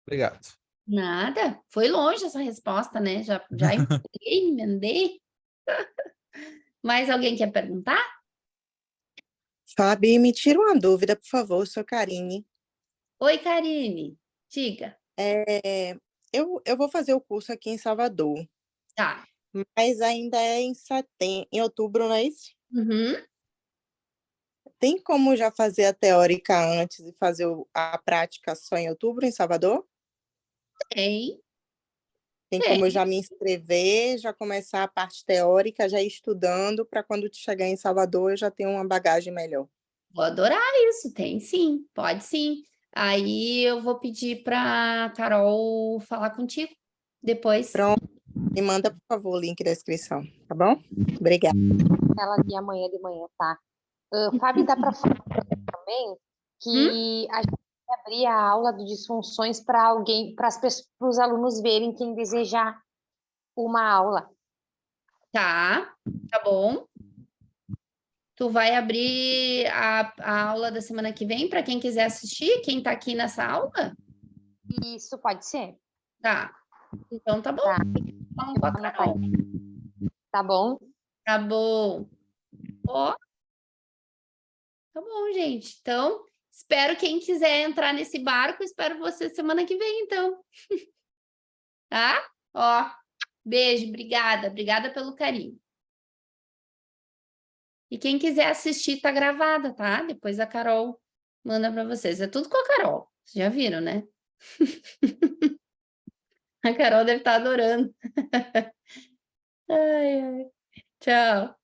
Obrigado. Nada, foi longe essa resposta, né? Já emendei. Mais alguém quer perguntar? Fabi, me tira uma dúvida, por favor, sou Karine. Oi, Karine, diga. Eu vou fazer o curso aqui em Salvador, Tá. mas ainda é em outubro, não é isso? Uhum. Tem como já fazer a teórica antes e fazer a prática só em outubro, em Salvador? Tem. Tem como eu já me inscrever, já começar a parte teórica, já ir estudando, para quando chegar em Salvador eu já ter uma bagagem melhor. Vou adorar isso, tem sim, pode sim. Aí eu vou pedir para Carol falar contigo depois. Pronto, me manda, por favor, o link da inscrição, tá bom? Obrigada. Ela ali amanhã de manhã, tá? Fábio, dá para falar também que a gente vai abrir a aula de disfunções para alguém, para os alunos verem quem desejar uma aula. Tá bom. Tu vai abrir a aula da semana que vem para quem quiser assistir, quem tá aqui nessa aula? Isso pode ser? Tá. Então tá bom. Tá. Vamos com a Carol. Tá bom? Tá bom. Ó. Tá bom, gente. Então, espero quem quiser entrar nesse barco, espero você semana que vem, então. Tá? Ó, beijo, obrigada. Obrigada pelo carinho. E quem quiser assistir, tá gravada, tá? Depois a Carol manda para vocês. É tudo com a Carol. Vocês já viram, né? A Carol deve estar adorando. Ai, ai. Tchau.